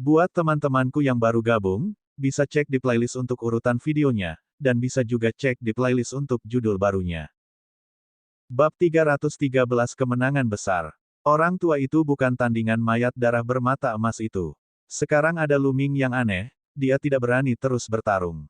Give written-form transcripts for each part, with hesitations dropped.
Buat teman-temanku yang baru gabung, bisa cek di playlist untuk urutan videonya, dan bisa juga cek di playlist untuk judul barunya. Bab 313 Kemenangan Besar. Orang tua itu bukan tandingan mayat darah bermata emas itu. Sekarang ada Lu Ming yang aneh, dia tidak berani terus bertarung.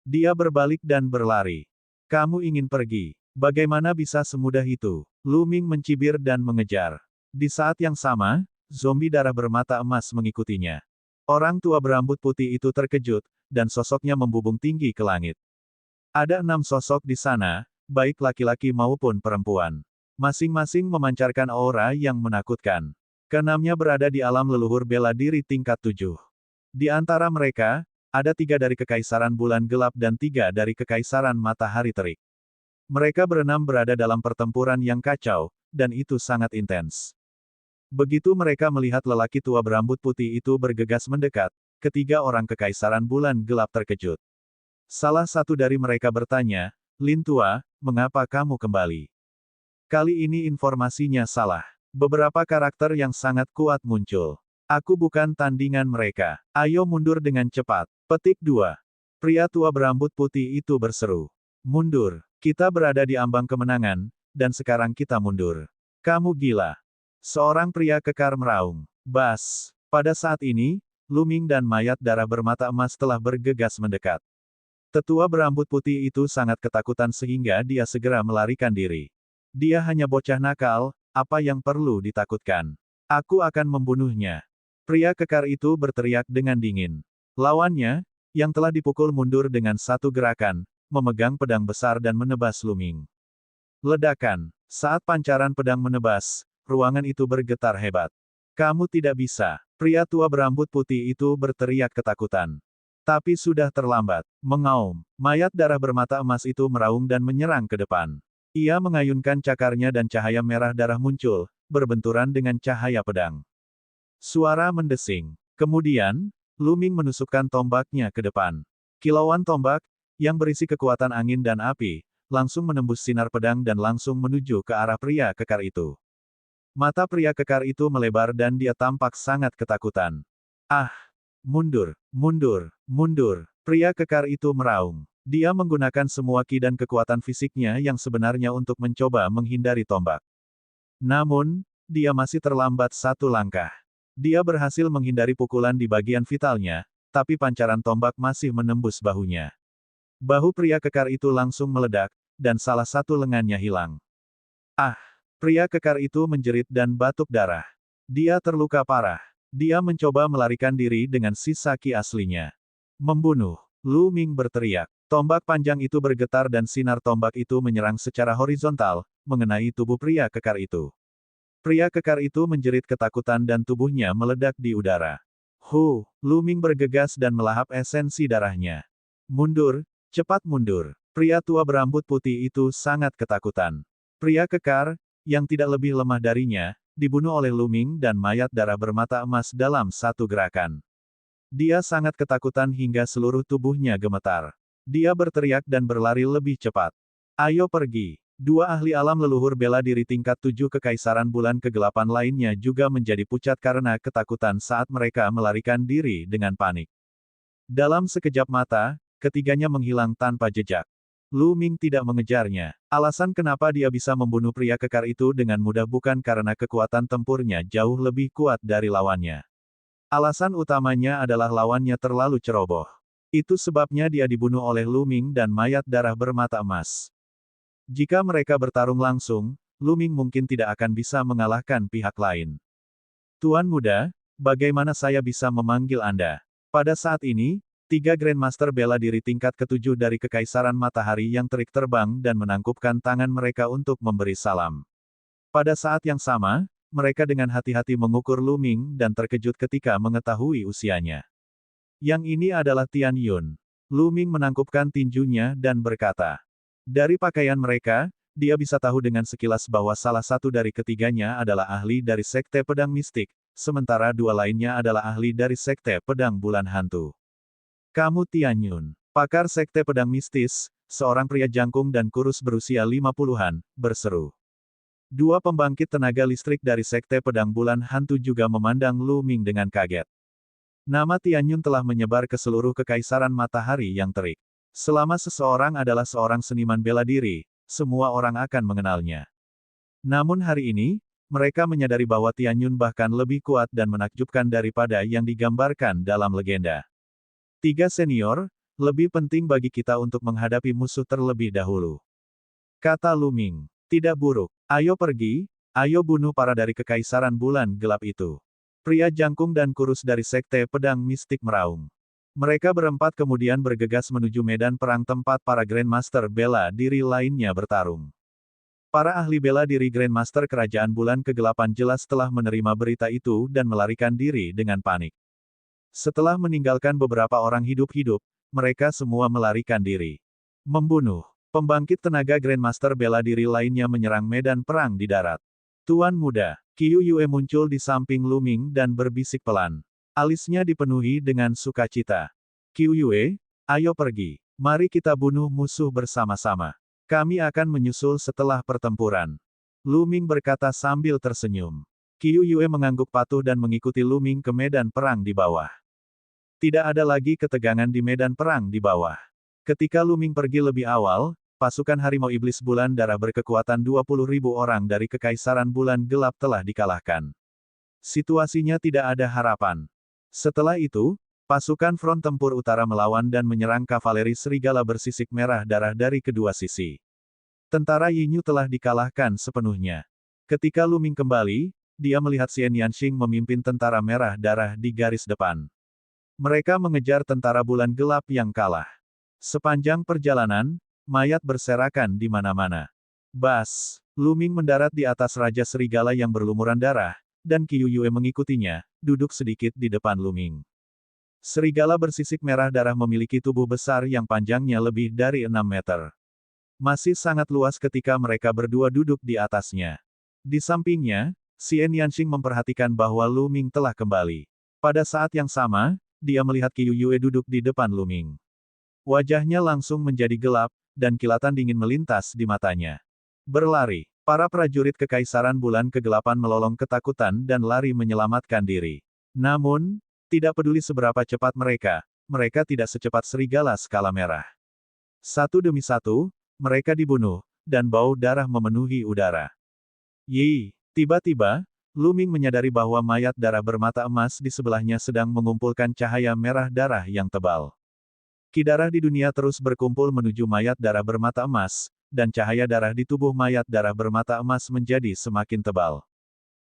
Dia berbalik dan berlari. Kamu ingin pergi. Bagaimana bisa semudah itu? Lu Ming mencibir dan mengejar. Di saat yang sama, zombie darah bermata emas mengikutinya. Orang tua berambut putih itu terkejut, dan sosoknya membubung tinggi ke langit. Ada 6 sosok di sana, baik laki-laki maupun perempuan. Masing-masing memancarkan aura yang menakutkan. Keenamnya berada di alam leluhur bela diri tingkat 7. Di antara mereka, ada 3 dari Kekaisaran Bulan Gelap dan 3 dari Kekaisaran Matahari Terik. Mereka berenam berada dalam pertempuran yang kacau, dan itu sangat intens. Begitu mereka melihat lelaki tua berambut putih itu bergegas mendekat, ketiga orang Kekaisaran Bulan Gelap terkejut. Salah satu dari mereka bertanya, "Lin Tua, mengapa kamu kembali?" Kali ini informasinya salah. Beberapa karakter yang sangat kuat muncul. Aku bukan tandingan mereka. Ayo mundur dengan cepat. Petik 2. Pria tua berambut putih itu berseru. Mundur. Kita berada di ambang kemenangan, dan sekarang kita mundur. Kamu gila. Seorang pria kekar meraung. Bas. Pada saat ini, Lu Ming dan mayat darah bermata emas telah bergegas mendekat. Tetua berambut putih itu sangat ketakutan sehingga dia segera melarikan diri. Dia hanya bocah nakal, apa yang perlu ditakutkan? Aku akan membunuhnya. Pria kekar itu berteriak dengan dingin. Lawannya, yang telah dipukul mundur dengan satu gerakan, memegang pedang besar dan menebas Lu Ming. Ledakan. Saat pancaran pedang menebas, ruangan itu bergetar hebat. Kamu tidak bisa. Pria tua berambut putih itu berteriak ketakutan. Tapi sudah terlambat. Mengaum. Mayat darah bermata emas itu meraung dan menyerang ke depan. Ia mengayunkan cakarnya dan cahaya merah darah muncul, berbenturan dengan cahaya pedang. Suara mendesing. Kemudian, Lu Ming menusukkan tombaknya ke depan. Kilauan tombak, yang berisi kekuatan angin dan api, langsung menembus sinar pedang dan langsung menuju ke arah pria kekar itu. Mata pria kekar itu melebar dan dia tampak sangat ketakutan. Ah! Mundur, mundur, mundur. Pria kekar itu meraung. Dia menggunakan semua ki dan kekuatan fisiknya yang sebenarnya untuk mencoba menghindari tombak. Namun, dia masih terlambat satu langkah. Dia berhasil menghindari pukulan di bagian vitalnya, tapi pancaran tombak masih menembus bahunya. Bahu pria kekar itu langsung meledak, dan salah satu lengannya hilang. Ah! Pria kekar itu menjerit dan batuk darah. Dia terluka parah. Dia mencoba melarikan diri dengan sisa ki aslinya. Membunuh. Lu Ming berteriak. Tombak panjang itu bergetar dan sinar tombak itu menyerang secara horizontal, mengenai tubuh pria kekar itu. Pria kekar itu menjerit ketakutan dan tubuhnya meledak di udara. Lu Ming bergegas dan melahap esensi darahnya. Mundur, cepat mundur. Pria tua berambut putih itu sangat ketakutan. Pria kekar, yang tidak lebih lemah darinya, dibunuh oleh Lu Ming dan mayat darah bermata emas dalam satu gerakan. Dia sangat ketakutan hingga seluruh tubuhnya gemetar. Dia berteriak dan berlari lebih cepat. Ayo pergi. Dua ahli alam leluhur bela diri tingkat 7 Kekaisaran Bulan Kegelapan lainnya juga menjadi pucat karena ketakutan saat mereka melarikan diri dengan panik. Dalam sekejap mata, ketiganya menghilang tanpa jejak. Lu Ming tidak mengejarnya. Alasan kenapa dia bisa membunuh pria kekar itu dengan mudah bukan karena kekuatan tempurnya jauh lebih kuat dari lawannya. Alasan utamanya adalah lawannya terlalu ceroboh. Itu sebabnya dia dibunuh oleh Lu Ming dan mayat darah bermata emas. Jika mereka bertarung langsung, Lu Ming mungkin tidak akan bisa mengalahkan pihak lain. Tuan Muda, bagaimana saya bisa memanggil Anda? Pada saat ini, 3 Grandmaster bela diri tingkat ke-7 dari Kekaisaran Matahari yang terik terbang dan menangkupkan tangan mereka untuk memberi salam. Pada saat yang sama, mereka dengan hati-hati mengukur Lu Ming dan terkejut ketika mengetahui usianya. Yang ini adalah Tian Yun. Lu Ming menangkupkan tinjunya dan berkata. Dari pakaian mereka, dia bisa tahu dengan sekilas bahwa salah satu dari ketiganya adalah ahli dari Sekte Pedang Mistik, sementara dua lainnya adalah ahli dari Sekte Pedang Bulan Hantu. Kamu Tian Yun, pakar Sekte Pedang Mistis, seorang pria jangkung dan kurus berusia 50-an, berseru. Dua pembangkit tenaga listrik dari Sekte Pedang Bulan Hantu juga memandang Lu Ming dengan kaget. Nama Tianyun telah menyebar ke seluruh kekaisaran matahari yang terik. Selama seseorang adalah seorang seniman bela diri, semua orang akan mengenalnya. Namun hari ini, mereka menyadari bahwa Tianyun bahkan lebih kuat dan menakjubkan daripada yang digambarkan dalam legenda. 3 senior, lebih penting bagi kita untuk menghadapi musuh terlebih dahulu. Kata Lu Ming. Tidak buruk. Ayo pergi, ayo bunuh para dari kekaisaran bulan gelap itu. Pria jangkung dan kurus dari sekte pedang mistik meraung. Mereka berempat kemudian bergegas menuju medan perang tempat para Grandmaster bela diri lainnya bertarung. Para ahli bela diri Grandmaster Kerajaan Bulan Kegelapan jelas telah menerima berita itu dan melarikan diri dengan panik. Setelah meninggalkan beberapa orang hidup-hidup, mereka semua melarikan diri. Membunuh. Pembangkit tenaga Grandmaster bela diri lainnya menyerang medan perang di darat. Tuan muda, Qiu Yue muncul di samping Lu Ming dan berbisik pelan. Alisnya dipenuhi dengan sukacita. Qiu Yue, ayo pergi. Mari kita bunuh musuh bersama-sama. Kami akan menyusul setelah pertempuran. Lu Ming berkata sambil tersenyum. Qiu Yue mengangguk patuh dan mengikuti Lu Ming ke medan perang di bawah. Tidak ada lagi ketegangan di medan perang di bawah. Ketika Lu Ming pergi lebih awal, pasukan Harimau Iblis Bulan Darah berkekuatan 20.000 orang dari Kekaisaran Bulan Gelap telah dikalahkan. Situasinya tidak ada harapan. Setelah itu, pasukan Front Tempur Utara melawan dan menyerang kavaleri serigala bersisik merah darah dari kedua sisi. Tentara Yinyu telah dikalahkan sepenuhnya. Ketika Lu Ming kembali, dia melihat Xian Yanxing memimpin tentara merah darah di garis depan. Mereka mengejar tentara bulan gelap yang kalah. Sepanjang perjalanan, mayat berserakan di mana-mana. Bas, Lu Ming mendarat di atas Raja Serigala yang berlumuran darah, dan Qiu Yue mengikutinya, duduk sedikit di depan Lu Ming. Serigala bersisik merah darah memiliki tubuh besar yang panjangnya lebih dari 6 meter. Masih sangat luas ketika mereka berdua duduk di atasnya. Di sampingnya, Xian Yanxing memperhatikan bahwa Lu Ming telah kembali. Pada saat yang sama, dia melihat Qiu Yue duduk di depan Lu Ming. Wajahnya langsung menjadi gelap, dan kilatan dingin melintas di matanya. Berlari. Para prajurit Kekaisaran Bulan Kegelapan melolong ketakutan dan lari menyelamatkan diri. Namun, tidak peduli seberapa cepat mereka tidak secepat serigala skala merah. Satu demi satu, mereka dibunuh, dan bau darah memenuhi udara. Yi, tiba-tiba, Lu Ming menyadari bahwa mayat darah bermata emas di sebelahnya sedang mengumpulkan cahaya merah darah yang tebal. Ki darah di dunia terus berkumpul menuju mayat darah bermata emas, dan cahaya darah di tubuh mayat darah bermata emas menjadi semakin tebal.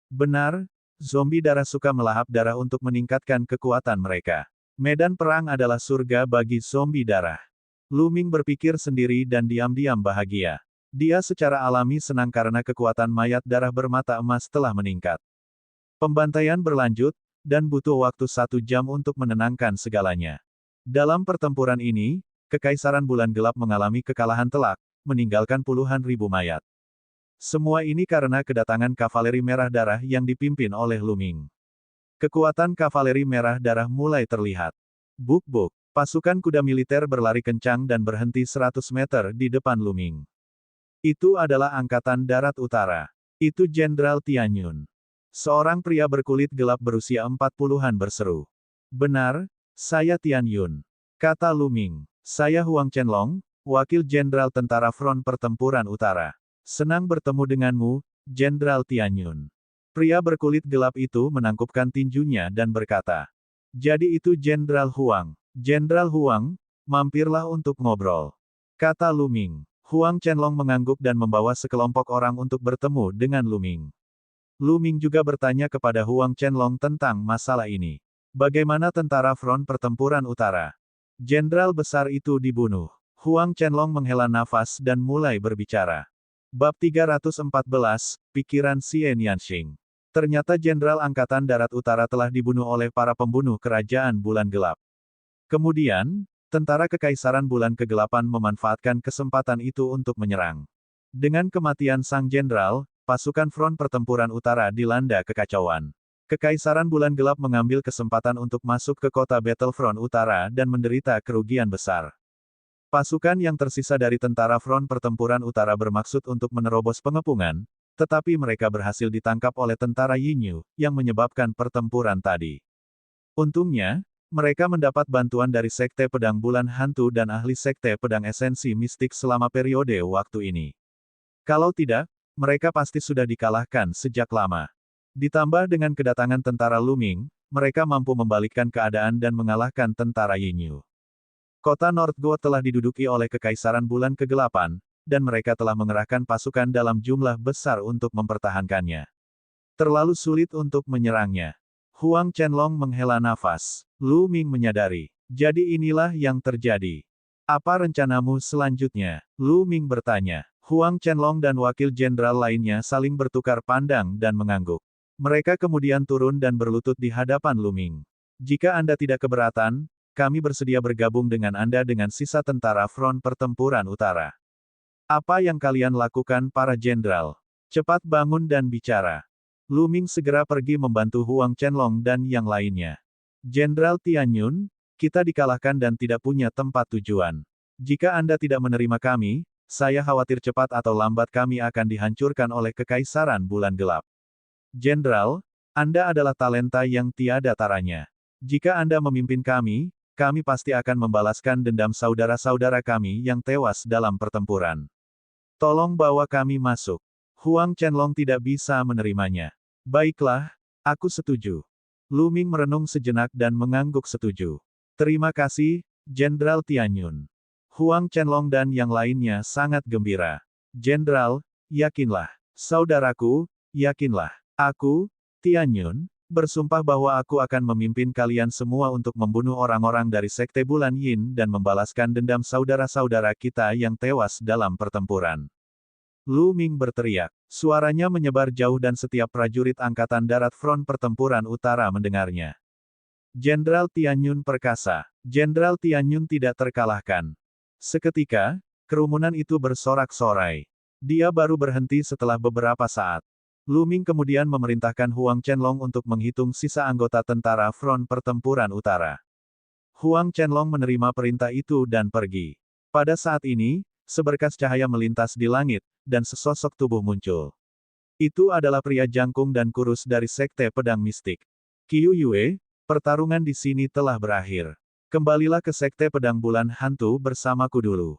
Benar, zombie darah suka melahap darah untuk meningkatkan kekuatan mereka. Medan perang adalah surga bagi zombie darah. Lu Ming berpikir sendiri dan diam-diam bahagia. Dia secara alami senang karena kekuatan mayat darah bermata emas telah meningkat. Pembantaian berlanjut, dan butuh waktu 1 jam untuk menenangkan segalanya. Dalam pertempuran ini, Kekaisaran Bulan Gelap mengalami kekalahan telak, meninggalkan puluhan ribu mayat. Semua ini karena kedatangan kavaleri merah darah yang dipimpin oleh Lu Ming. Kekuatan kavaleri merah darah mulai terlihat. Buk-buk, pasukan kuda militer berlari kencang dan berhenti 100 meter di depan Lu Ming. Itu adalah Angkatan Darat Utara. Itu Jenderal Tianyun. Seorang pria berkulit gelap berusia 40-an berseru. Benar, saya Tianyun. Kata Lu Ming. Saya Huang Chenlong, Wakil Jenderal Tentara Front Pertempuran Utara. Senang bertemu denganmu, Jenderal Tianyun. Pria berkulit gelap itu menangkupkan tinjunya dan berkata. Jadi itu Jenderal Huang. Jenderal Huang, mampirlah untuk ngobrol. Kata Lu Ming. Huang Chenlong mengangguk dan membawa sekelompok orang untuk bertemu dengan Lu Ming. Lu Ming juga bertanya kepada Huang Chenlong tentang masalah ini. Bagaimana tentara Front Pertempuran Utara? Jenderal besar itu dibunuh. Huang Chenlong menghela nafas dan mulai berbicara. Bab 314, Pikiran Xian Yanxing. Ternyata Jenderal Angkatan Darat Utara telah dibunuh oleh para pembunuh Kerajaan Bulan Gelap. Kemudian, tentara Kekaisaran Bulan Kegelapan memanfaatkan kesempatan itu untuk menyerang. Dengan kematian sang jenderal, pasukan Front Pertempuran Utara dilanda kekacauan. Kekaisaran Bulan Gelap mengambil kesempatan untuk masuk ke kota Battlefront Utara dan menderita kerugian besar. Pasukan yang tersisa dari tentara Front Pertempuran Utara bermaksud untuk menerobos pengepungan, tetapi mereka berhasil ditangkap oleh tentara Yinyu, yang menyebabkan pertempuran tadi. Untungnya, Mereka mendapat bantuan dari Sekte Pedang Bulan Hantu dan ahli Sekte Pedang Esensi Mistik selama periode waktu ini. Kalau tidak, mereka pasti sudah dikalahkan sejak lama. Ditambah dengan kedatangan tentara Luming, mereka mampu membalikkan keadaan dan mengalahkan tentara Yinyu. Kota Northgate telah diduduki oleh Kekaisaran Bulan Kegelapan, dan mereka telah mengerahkan pasukan dalam jumlah besar untuk mempertahankannya. Terlalu sulit untuk menyerangnya. Huang Qianlong menghela nafas. Lu Ming menyadari. Jadi inilah yang terjadi. Apa rencanamu selanjutnya? Lu Ming bertanya. Huang Qianlong dan wakil jenderal lainnya saling bertukar pandang dan mengangguk. Mereka kemudian turun dan berlutut di hadapan Lu Ming. Jika Anda tidak keberatan, kami bersedia bergabung dengan Anda dengan sisa tentara Front Pertempuran Utara. Apa yang kalian lakukan para jenderal? Cepat bangun dan bicara. Lu Ming segera pergi membantu Huang Qianlong dan yang lainnya. Jenderal Tianyun, kita dikalahkan dan tidak punya tempat tujuan. Jika Anda tidak menerima kami, saya khawatir cepat atau lambat kami akan dihancurkan oleh Kekaisaran Bulan Gelap. Jenderal, Anda adalah talenta yang tiada taranya. Jika Anda memimpin kami pasti akan membalaskan dendam saudara-saudara kami yang tewas dalam pertempuran. Tolong bawa kami masuk. Huang Qianlong tidak bisa menerimanya. Baiklah, aku setuju. Lu Ming merenung sejenak dan mengangguk setuju. Terima kasih, Jenderal Tianyun. Huang Qianlong dan yang lainnya sangat gembira. Jenderal, yakinlah. Saudaraku, yakinlah. Aku, Tianyun, bersumpah bahwa aku akan memimpin kalian semua untuk membunuh orang-orang dari Sekte Bulan Yin dan membalaskan dendam saudara-saudara kita yang tewas dalam pertempuran. Lu Ming berteriak. Suaranya menyebar jauh dan setiap prajurit Angkatan Darat Front Pertempuran Utara mendengarnya. Jenderal Tianyun perkasa. Jenderal Tianyun tidak terkalahkan. Seketika, kerumunan itu bersorak-sorai. Dia baru berhenti setelah beberapa saat. Lu Ming kemudian memerintahkan Huang Qianlong untuk menghitung sisa anggota tentara Front Pertempuran Utara. Huang Qianlong menerima perintah itu dan pergi. Pada saat ini, seberkas cahaya melintas di langit, dan sesosok tubuh muncul. Itu adalah pria jangkung dan kurus dari Sekte Pedang Mistik. Qiu Yue, pertarungan di sini telah berakhir. Kembalilah ke Sekte Pedang Bulan Hantu bersamaku dulu.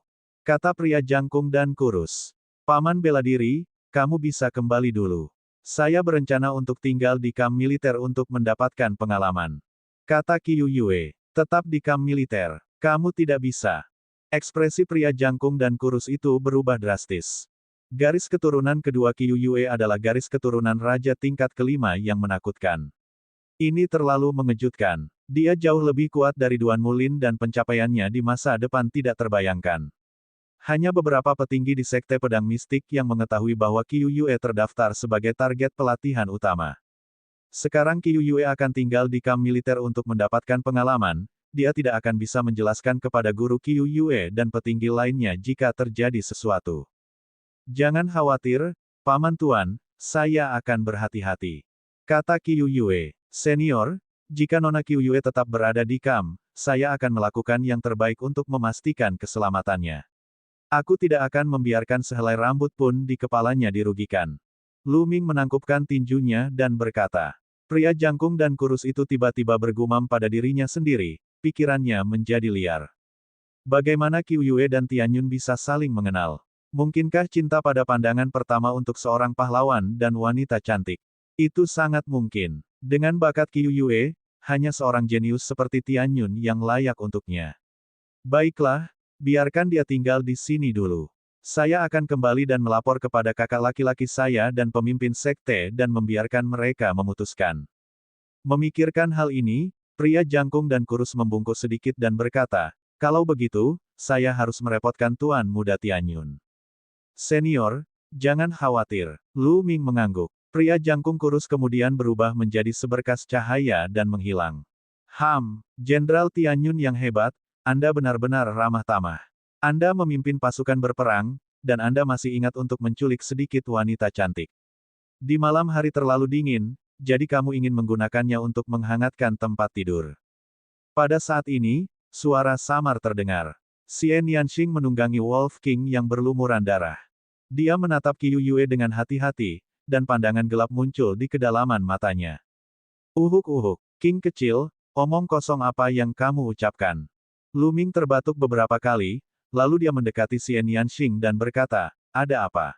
Kata pria jangkung dan kurus. Paman bela diri, kamu bisa kembali dulu. Saya berencana untuk tinggal di kamp militer untuk mendapatkan pengalaman. Kata Qiu Yue. Tetap di kamp militer. Kamu tidak bisa. Ekspresi pria jangkung dan kurus itu berubah drastis. Garis keturunan kedua Qiu Yue adalah garis keturunan raja tingkat kelima yang menakutkan. Ini terlalu mengejutkan. Dia jauh lebih kuat dari Duan Mulin dan pencapaiannya di masa depan tidak terbayangkan. Hanya beberapa petinggi di Sekte Pedang Mistik yang mengetahui bahwa Qiu Yue terdaftar sebagai target pelatihan utama. Sekarang Qiu Yue akan tinggal di kamp militer untuk mendapatkan pengalaman. Dia tidak akan bisa menjelaskan kepada guru Qiu Yue dan petinggi lainnya jika terjadi sesuatu. Jangan khawatir, Paman Tuan, saya akan berhati-hati. Kata Qiu Yue. Senior, jika Nona Qiu Yue tetap berada di kamp, saya akan melakukan yang terbaik untuk memastikan keselamatannya. Aku tidak akan membiarkan sehelai rambut pun di kepalanya dirugikan. Lu Ming menangkupkan tinjunya dan berkata. Pria jangkung dan kurus itu tiba-tiba bergumam pada dirinya sendiri, pikirannya menjadi liar. Bagaimana Qiu Yue dan Tianyun bisa saling mengenal? Mungkinkah cinta pada pandangan pertama untuk seorang pahlawan dan wanita cantik? Itu sangat mungkin. Dengan bakat Qiu Yue, hanya seorang jenius seperti Tianyun yang layak untuknya. Baiklah, biarkan dia tinggal di sini dulu. Saya akan kembali dan melapor kepada kakak laki-laki saya dan pemimpin sekte dan membiarkan mereka memutuskan. Memikirkan hal ini, pria jangkung dan kurus membungkuk sedikit dan berkata, kalau begitu, saya harus merepotkan Tuan Muda Tianyun. Senior, jangan khawatir. Lu Ming mengangguk. Pria jangkung kurus kemudian berubah menjadi seberkas cahaya dan menghilang. Jenderal Tianyun yang hebat, Anda benar-benar ramah tamah. Anda memimpin pasukan berperang, dan Anda masih ingat untuk menculik sedikit wanita cantik. Di malam hari terlalu dingin, jadi kamu ingin menggunakannya untuk menghangatkan tempat tidur. Pada saat ini, suara samar terdengar. Xian Yanxing menunggangi Wolf King yang berlumuran darah. Dia menatap Qiu Yue dengan hati-hati, dan pandangan gelap muncul di kedalaman matanya. Uhuk-uhuk, King kecil, Omong kosong apa yang kamu ucapkan. Lu Ming terbatuk beberapa kali, lalu dia mendekati Xian Yanxing dan berkata, ada apa?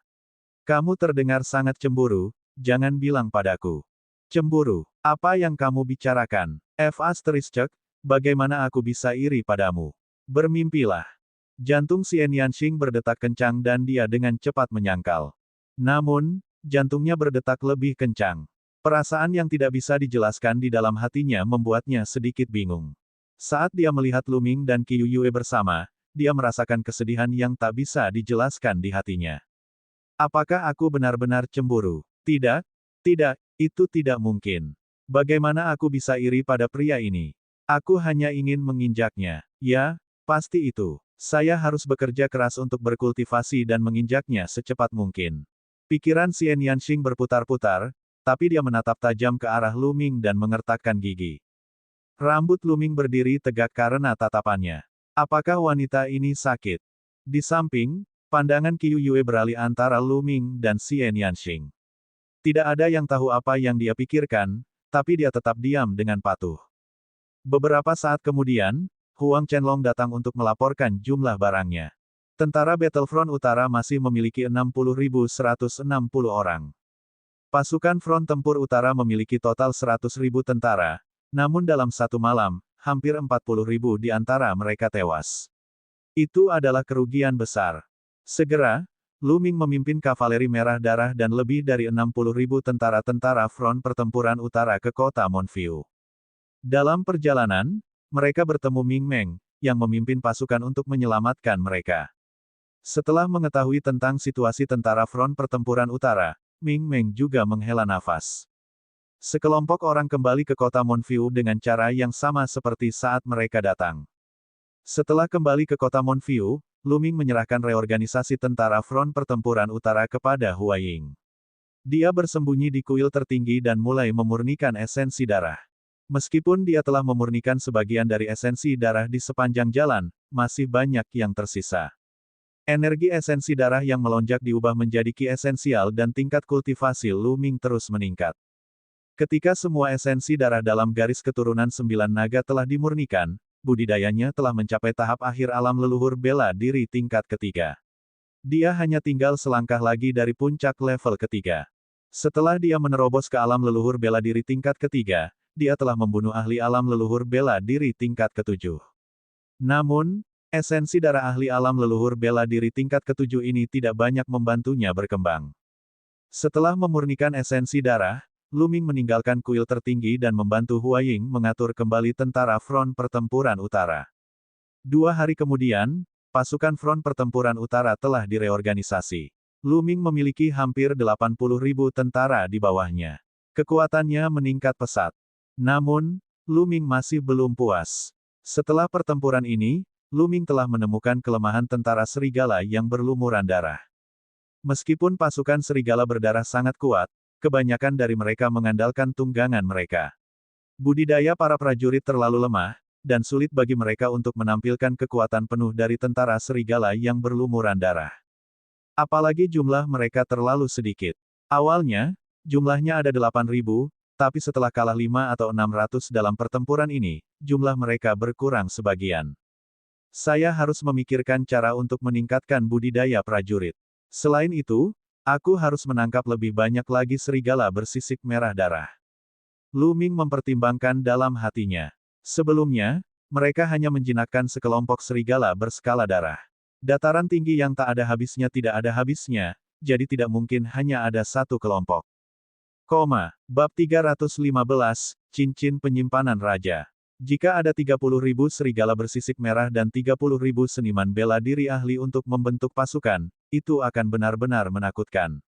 Kamu terdengar sangat cemburu, jangan bilang padaku. Cemburu, apa yang kamu bicarakan? Cek, bagaimana aku bisa iri padamu? Bermimpilah. Jantung Xian Yanxing berdetak kencang dan dia dengan cepat menyangkal. Namun, jantungnya berdetak lebih kencang. Perasaan yang tidak bisa dijelaskan di dalam hatinya membuatnya sedikit bingung. Saat dia melihat Lu Ming dan Qiu Yue bersama, dia merasakan kesedihan yang tak bisa dijelaskan di hatinya. Apakah aku benar-benar cemburu? Tidak, tidak, itu tidak mungkin. Bagaimana aku bisa iri pada pria ini? Aku hanya ingin menginjaknya. Ya, pasti itu. Saya harus bekerja keras untuk berkultivasi dan menginjaknya secepat mungkin. Pikiran Xian Yanxing berputar-putar, tapi dia menatap tajam ke arah Lu Ming dan mengertakkan gigi. Rambut Lu Ming berdiri tegak karena tatapannya. Apakah wanita ini sakit? Di samping, pandangan Qiu Yue beralih antara Lu Ming dan Xian Yanxing. Tidak ada yang tahu apa yang dia pikirkan, tapi dia tetap diam dengan patuh. Beberapa saat kemudian, Huang Chenlong datang untuk melaporkan jumlah barangnya. Tentara Battlefront Utara masih memiliki 60.160 orang. Pasukan Front Tempur Utara memiliki total 100.000 tentara, namun dalam satu malam, hampir 40.000 di antara mereka tewas. Itu adalah kerugian besar. Segera, Lu Ming memimpin kavaleri merah darah dan lebih dari 60.000 tentara-tentara Front Pertempuran Utara ke kota Monfiu. Dalam perjalanan, mereka bertemu Ming Meng, yang memimpin pasukan untuk menyelamatkan mereka. Setelah mengetahui tentang situasi tentara Front Pertempuran Utara, Ming Meng juga menghela nafas. Sekelompok orang kembali ke kota Monfiu dengan cara yang sama seperti saat mereka datang. Setelah kembali ke kota Monfiu, Lu Ming menyerahkan reorganisasi tentara Front Pertempuran Utara kepada Hua Ying. Dia bersembunyi di kuil tertinggi dan mulai memurnikan esensi darah. Meskipun dia telah memurnikan sebagian dari esensi darah di sepanjang jalan, masih banyak yang tersisa. Energi esensi darah yang melonjak diubah menjadi ki esensial dan tingkat kultivasi Lu Ming terus meningkat. Ketika semua esensi darah dalam garis keturunan 9 naga telah dimurnikan, budidayanya telah mencapai tahap akhir alam leluhur bela diri tingkat ketiga. Dia hanya tinggal selangkah lagi dari puncak level ketiga. Setelah dia menerobos ke alam leluhur bela diri tingkat ketiga, dia telah membunuh ahli alam leluhur bela diri tingkat ketujuh. Namun, esensi darah ahli alam leluhur bela diri tingkat ketujuh ini tidak banyak membantunya berkembang. Setelah memurnikan esensi darah, Lu Ming meninggalkan kuil tertinggi dan membantu Hua Ying mengatur kembali tentara Front Pertempuran Utara. 2 hari kemudian, pasukan Front Pertempuran Utara telah direorganisasi. Lu Ming memiliki hampir 80.000 tentara di bawahnya. Kekuatannya meningkat pesat. Namun, Lu Ming masih belum puas. Setelah pertempuran ini, Lu Ming telah menemukan kelemahan tentara serigala yang berlumuran darah. Meskipun pasukan serigala berdarah sangat kuat, kebanyakan dari mereka mengandalkan tunggangan mereka. Budidaya para prajurit terlalu lemah, dan sulit bagi mereka untuk menampilkan kekuatan penuh dari tentara serigala yang berlumuran darah. Apalagi jumlah mereka terlalu sedikit. Awalnya, jumlahnya ada 8.000, tapi setelah kalah 5 atau 600 dalam pertempuran ini, jumlah mereka berkurang sebagian. Saya harus memikirkan cara untuk meningkatkan budidaya prajurit. Selain itu, aku harus menangkap lebih banyak lagi serigala bersisik merah darah. Lu Ming mempertimbangkan dalam hatinya. Sebelumnya, mereka hanya menjinakkan sekelompok serigala berskala darah. Dataran tinggi yang tak ada habisnya tidak ada habisnya, jadi tidak mungkin hanya ada satu kelompok. Bab 315, Cincin Penyimpanan Raja. Jika ada 30.000 serigala bersisik merah dan 30.000 seniman bela diri ahli untuk membentuk pasukan, itu akan benar-benar menakutkan.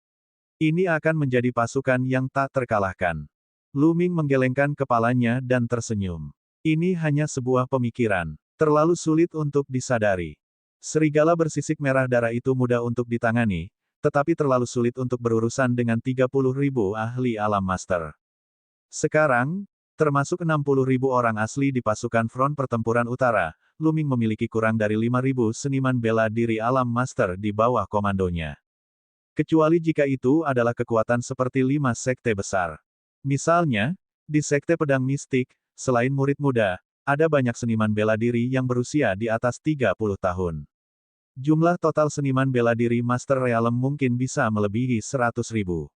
Ini akan menjadi pasukan yang tak terkalahkan. Lu Ming menggelengkan kepalanya dan tersenyum. Ini hanya sebuah pemikiran. Terlalu sulit untuk disadari. Serigala bersisik merah darah itu mudah untuk ditangani, tetapi terlalu sulit untuk berurusan dengan 30.000 ahli alam master. Sekarang, termasuk 60.000 orang asli di pasukan Front Pertempuran Utara, Lu Ming memiliki kurang dari 5.000 seniman bela diri alam master di bawah komandonya. Kecuali jika itu adalah kekuatan seperti 5 sekte besar. Misalnya, di Sekte Pedang Mistik, selain murid muda, ada banyak seniman bela diri yang berusia di atas 30 tahun. Jumlah total seniman bela diri Master Realm mungkin bisa melebihi 100.000.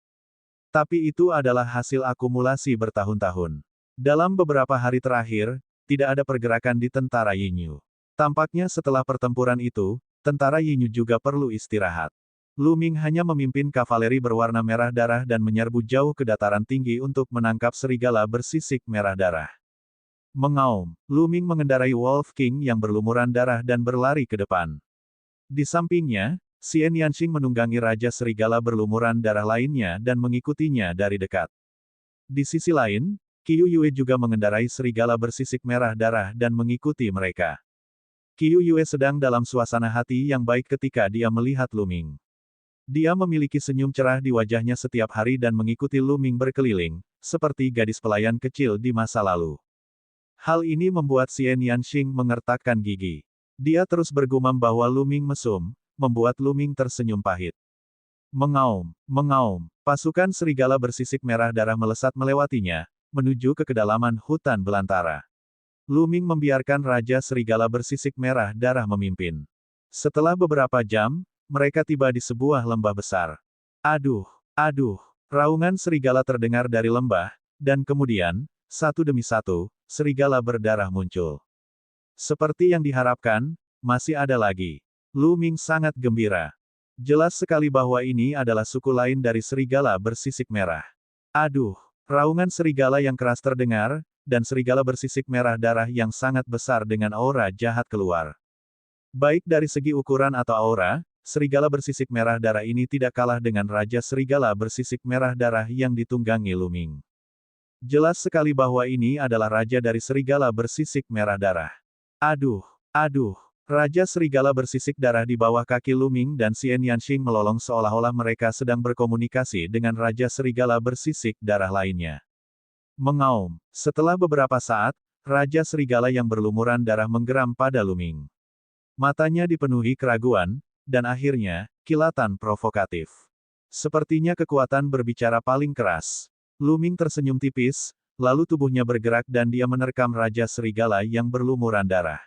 Tapi itu adalah hasil akumulasi bertahun-tahun. Dalam beberapa hari terakhir, tidak ada pergerakan di tentara Yinyu. Tampaknya setelah pertempuran itu, tentara Yinyu juga perlu istirahat. Lu Ming hanya memimpin kavaleri berwarna merah darah dan menyerbu jauh ke dataran tinggi untuk menangkap serigala bersisik merah darah. Mengaum, Lu Ming mengendarai Wolf King yang berlumuran darah dan berlari ke depan. Di sampingnya, Xian Yanxing menunggangi Raja Serigala berlumuran darah lainnya dan mengikutinya dari dekat. Di sisi lain, Qiu Yue juga mengendarai serigala bersisik merah darah dan mengikuti mereka. Qiu Yue sedang dalam suasana hati yang baik ketika dia melihat Lu Ming. Dia memiliki senyum cerah di wajahnya setiap hari dan mengikuti Lu Ming berkeliling, seperti gadis pelayan kecil di masa lalu. Hal ini membuat Xian Yanxing mengertakkan gigi. Dia terus bergumam bahwa Lu Ming mesum, membuat Lu Ming tersenyum pahit. Mengaum, pasukan serigala bersisik merah darah melesat melewatinya, menuju ke kedalaman hutan belantara. Lu Ming membiarkan Raja Serigala bersisik merah darah memimpin. Setelah beberapa jam, mereka tiba di sebuah lembah besar. Aduh, raungan serigala terdengar dari lembah, dan kemudian, satu demi satu, serigala berdarah muncul. Seperti yang diharapkan, masih ada lagi. Lu Ming sangat gembira. Jelas sekali bahwa ini adalah suku lain dari serigala bersisik merah. Aduh, raungan serigala yang keras terdengar, dan serigala bersisik merah darah yang sangat besar dengan aura jahat keluar. Baik dari segi ukuran atau aura, serigala bersisik merah darah ini tidak kalah dengan Raja Serigala bersisik merah darah yang ditunggangi Lu Ming. Jelas sekali bahwa ini adalah raja dari serigala bersisik merah darah. Aduh, Raja Serigala bersisik darah di bawah kaki Lu Ming dan Xian Yanxing melolong seolah-olah mereka sedang berkomunikasi dengan Raja Serigala bersisik darah lainnya. Mengaum, setelah beberapa saat, Raja Serigala yang berlumuran darah menggeram pada Lu Ming. Matanya dipenuhi keraguan, dan akhirnya, kilatan provokatif. Sepertinya kekuatan berbicara paling keras. Lu Ming tersenyum tipis, lalu tubuhnya bergerak dan dia menerkam Raja Serigala yang berlumuran darah.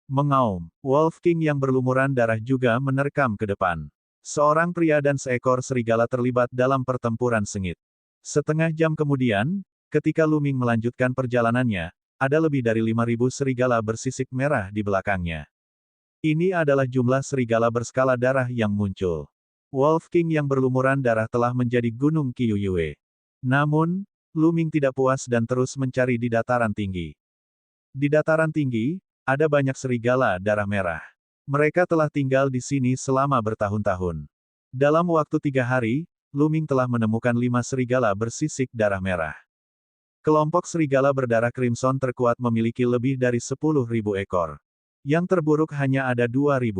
Mengaum, Wolf King yang berlumuran darah juga menerkam ke depan. Seorang pria dan seekor serigala terlibat dalam pertempuran sengit. Setengah jam kemudian, ketika Lu Ming melanjutkan perjalanannya, ada lebih dari 5.000 serigala bersisik merah di belakangnya. Ini adalah jumlah serigala berskala darah yang muncul. Wolf King yang berlumuran darah telah menjadi gunung Qiu Yue. Namun, Lu Ming tidak puas dan terus mencari di dataran tinggi. Di dataran tinggi, ada banyak serigala darah merah. Mereka telah tinggal di sini selama bertahun-tahun. Dalam waktu 3 hari, Lu Ming telah menemukan 5 serigala bersisik darah merah. Kelompok serigala berdarah Crimson terkuat memiliki lebih dari 10.000 ekor. Yang terburuk hanya ada 2.000.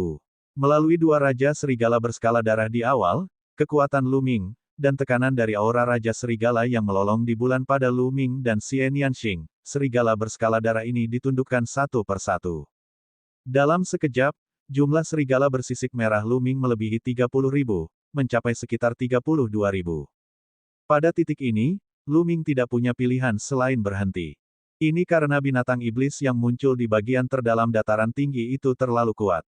Melalui 2 raja serigala berskala darah di awal, kekuatan Lu Ming, dan tekanan dari aura Raja Serigala yang melolong di bulan pada Lu Ming dan Xian Yanxing, serigala berskala darah ini ditundukkan satu persatu. Dalam sekejap, jumlah serigala bersisik merah Lu Ming melebihi 30.000, mencapai sekitar 32.000. Pada titik ini, Lu Ming tidak punya pilihan selain berhenti. Ini karena binatang iblis yang muncul di bagian terdalam dataran tinggi itu terlalu kuat.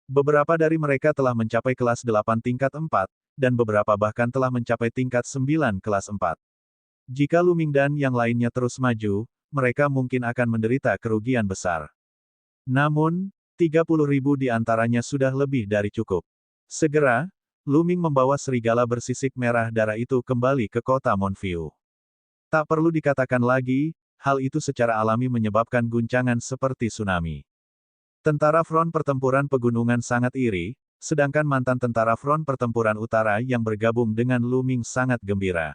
Beberapa dari mereka telah mencapai kelas 8 tingkat 4, dan beberapa bahkan telah mencapai tingkat 9 kelas 4. Jika Lu Ming dan yang lainnya terus maju, mereka mungkin akan menderita kerugian besar. Namun, 30.000 di antaranya sudah lebih dari cukup. Segera, Lu Ming membawa serigala bersisik merah darah itu kembali ke kota Monfiu. Tak perlu dikatakan lagi, hal itu secara alami menyebabkan guncangan seperti tsunami. Tentara Front Pertempuran Pegunungan sangat iri, sedangkan mantan tentara Front Pertempuran Utara yang bergabung dengan Lu Ming sangat gembira.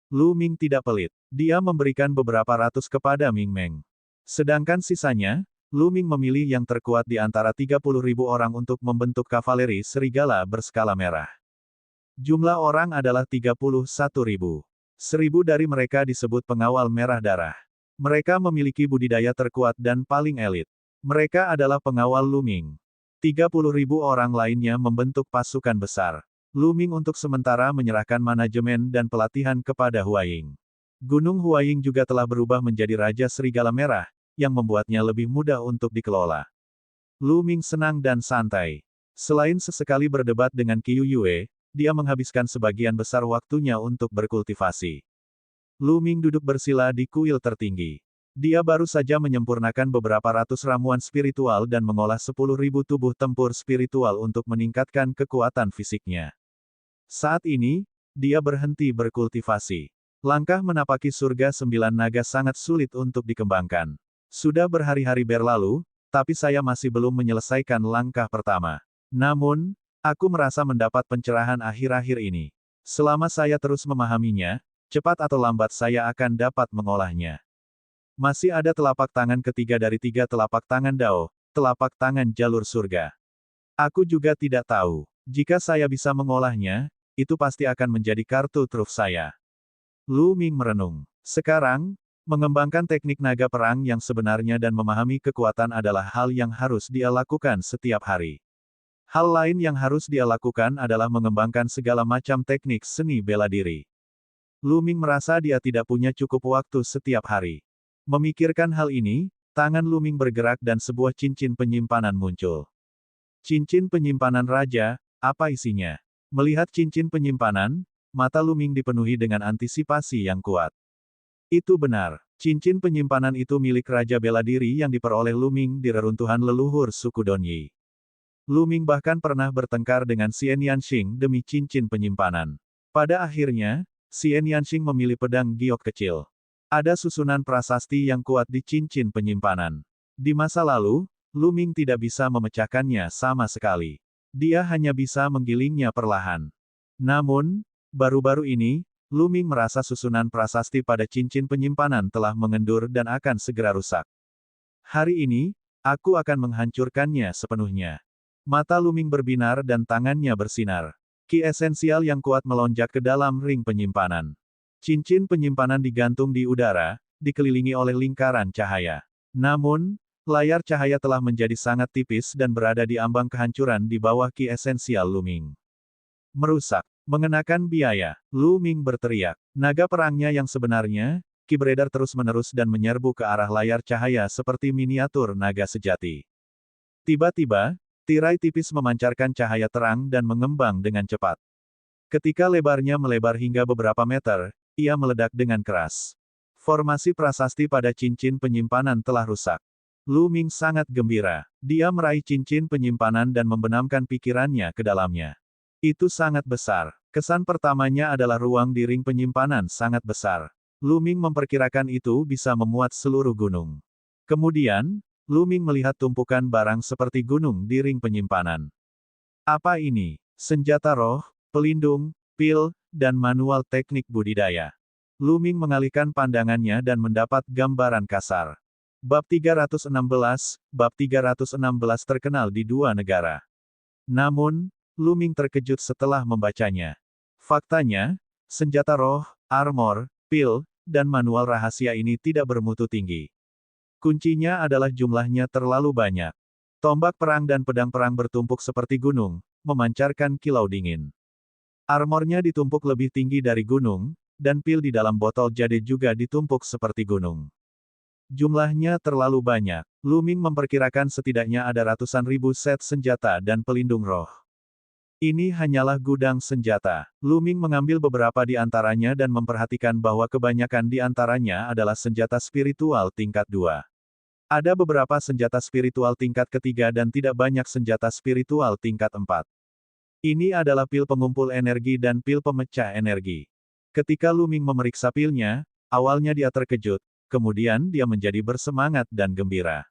Lu Ming tidak pelit. Dia memberikan beberapa ratus kepada Ming Meng. Sedangkan sisanya, Lu Ming memilih yang terkuat di antara 30.000 orang untuk membentuk kavaleri serigala berskala merah. Jumlah orang adalah 31.000. 1.000 dari mereka disebut pengawal merah darah. Mereka memiliki budidaya terkuat dan paling elit. Mereka adalah pengawal Lu Ming. 30.000 orang lainnya membentuk pasukan besar. Lu Ming untuk sementara menyerahkan manajemen dan pelatihan kepada Hua Ying. Gunung Huaying juga telah berubah menjadi Raja Serigala Merah, yang membuatnya lebih mudah untuk dikelola. Lu Ming senang dan santai. Selain sesekali berdebat dengan Qiu Yue, dia menghabiskan sebagian besar waktunya untuk berkultivasi. Lu Ming duduk bersila di kuil tertinggi. Dia baru saja menyempurnakan beberapa ratus ramuan spiritual dan mengolah 10.000 tubuh tempur spiritual untuk meningkatkan kekuatan fisiknya. Saat ini, dia berhenti berkultivasi. Langkah menapaki surga 9 naga sangat sulit untuk dikembangkan. Sudah berhari-hari berlalu, tapi saya masih belum menyelesaikan langkah pertama. Namun, aku merasa mendapat pencerahan akhir-akhir ini. Selama saya terus memahaminya, cepat atau lambat saya akan dapat mengolahnya. Masih ada telapak tangan ketiga dari 3 telapak tangan Dao, telapak tangan jalur surga. Aku juga tidak tahu. Jika saya bisa mengolahnya, itu pasti akan menjadi kartu truf saya. Lu Ming merenung. Sekarang, mengembangkan teknik naga perang yang sebenarnya dan memahami kekuatan adalah hal yang harus dia lakukan setiap hari. Hal lain yang harus dia lakukan adalah mengembangkan segala macam teknik seni bela diri. Lu Ming merasa dia tidak punya cukup waktu setiap hari. Memikirkan hal ini, tangan Lu Ming bergerak dan sebuah cincin penyimpanan muncul. Cincin penyimpanan raja, apa isinya? Melihat cincin penyimpanan, mata Lu Ming dipenuhi dengan antisipasi yang kuat. Itu benar, cincin penyimpanan itu milik Raja Bela Diri yang diperoleh Lu Ming di reruntuhan leluhur suku Donyi. Lu Ming bahkan pernah bertengkar dengan Xian Yanxing demi cincin penyimpanan. Pada akhirnya, Xian Yanxing memilih pedang giok kecil. Ada susunan prasasti yang kuat di cincin penyimpanan. Di masa lalu, Lu Ming tidak bisa memecahkannya sama sekali. Dia hanya bisa menggilingnya perlahan. Namun, baru-baru ini, Lu Ming merasa susunan prasasti pada cincin penyimpanan telah mengendur dan akan segera rusak. Hari ini, aku akan menghancurkannya sepenuhnya. Mata Lu Ming berbinar dan tangannya bersinar. Ki esensial yang kuat melonjak ke dalam ring penyimpanan. Cincin penyimpanan digantung di udara, dikelilingi oleh lingkaran cahaya. Namun, layar cahaya telah menjadi sangat tipis dan berada di ambang kehancuran di bawah ki esensial Lu Ming. Merusak. Mengenakan biaya. Lu Ming berteriak. Naga perangnya yang sebenarnya, ki beredar terus-menerus dan menyerbu ke arah layar cahaya seperti miniatur naga sejati. Tiba-tiba, tirai tipis memancarkan cahaya terang dan mengembang dengan cepat. Ketika lebarnya melebar hingga beberapa meter, ia meledak dengan keras. Formasi prasasti pada cincin penyimpanan telah rusak. Lu Ming sangat gembira. Dia meraih cincin penyimpanan dan membenamkan pikirannya ke dalamnya. Itu sangat besar. Kesan pertamanya adalah ruang di ring penyimpanan sangat besar. Lu Ming memperkirakan itu bisa memuat seluruh gunung. Kemudian, Lu Ming melihat tumpukan barang seperti gunung di ring penyimpanan. Apa ini? Senjata roh, pelindung, pil, dan manual teknik budidaya. Lu Ming mengalihkan pandangannya dan mendapat gambaran kasar. Bab 316, Bab 316 terkenal di 2 negara. Namun, Lu Ming terkejut setelah membacanya. Faktanya, senjata roh, armor, pil, dan manual rahasia ini tidak bermutu tinggi. Kuncinya adalah jumlahnya terlalu banyak. Tombak perang dan pedang perang bertumpuk seperti gunung, memancarkan kilau dingin. Armornya ditumpuk lebih tinggi dari gunung, dan pil di dalam botol jade juga ditumpuk seperti gunung. Jumlahnya terlalu banyak. Lu Ming memperkirakan setidaknya ada ratusan ribu set senjata dan pelindung roh. Ini hanyalah gudang senjata. Lu Ming mengambil beberapa di antaranya dan memperhatikan bahwa kebanyakan di antaranya adalah senjata spiritual tingkat 2. Ada beberapa senjata spiritual tingkat ketiga dan tidak banyak senjata spiritual tingkat 4. Ini adalah pil pengumpul energi dan pil pemecah energi. Ketika Lu Ming memeriksa pilnya, awalnya dia terkejut, kemudian dia menjadi bersemangat dan gembira.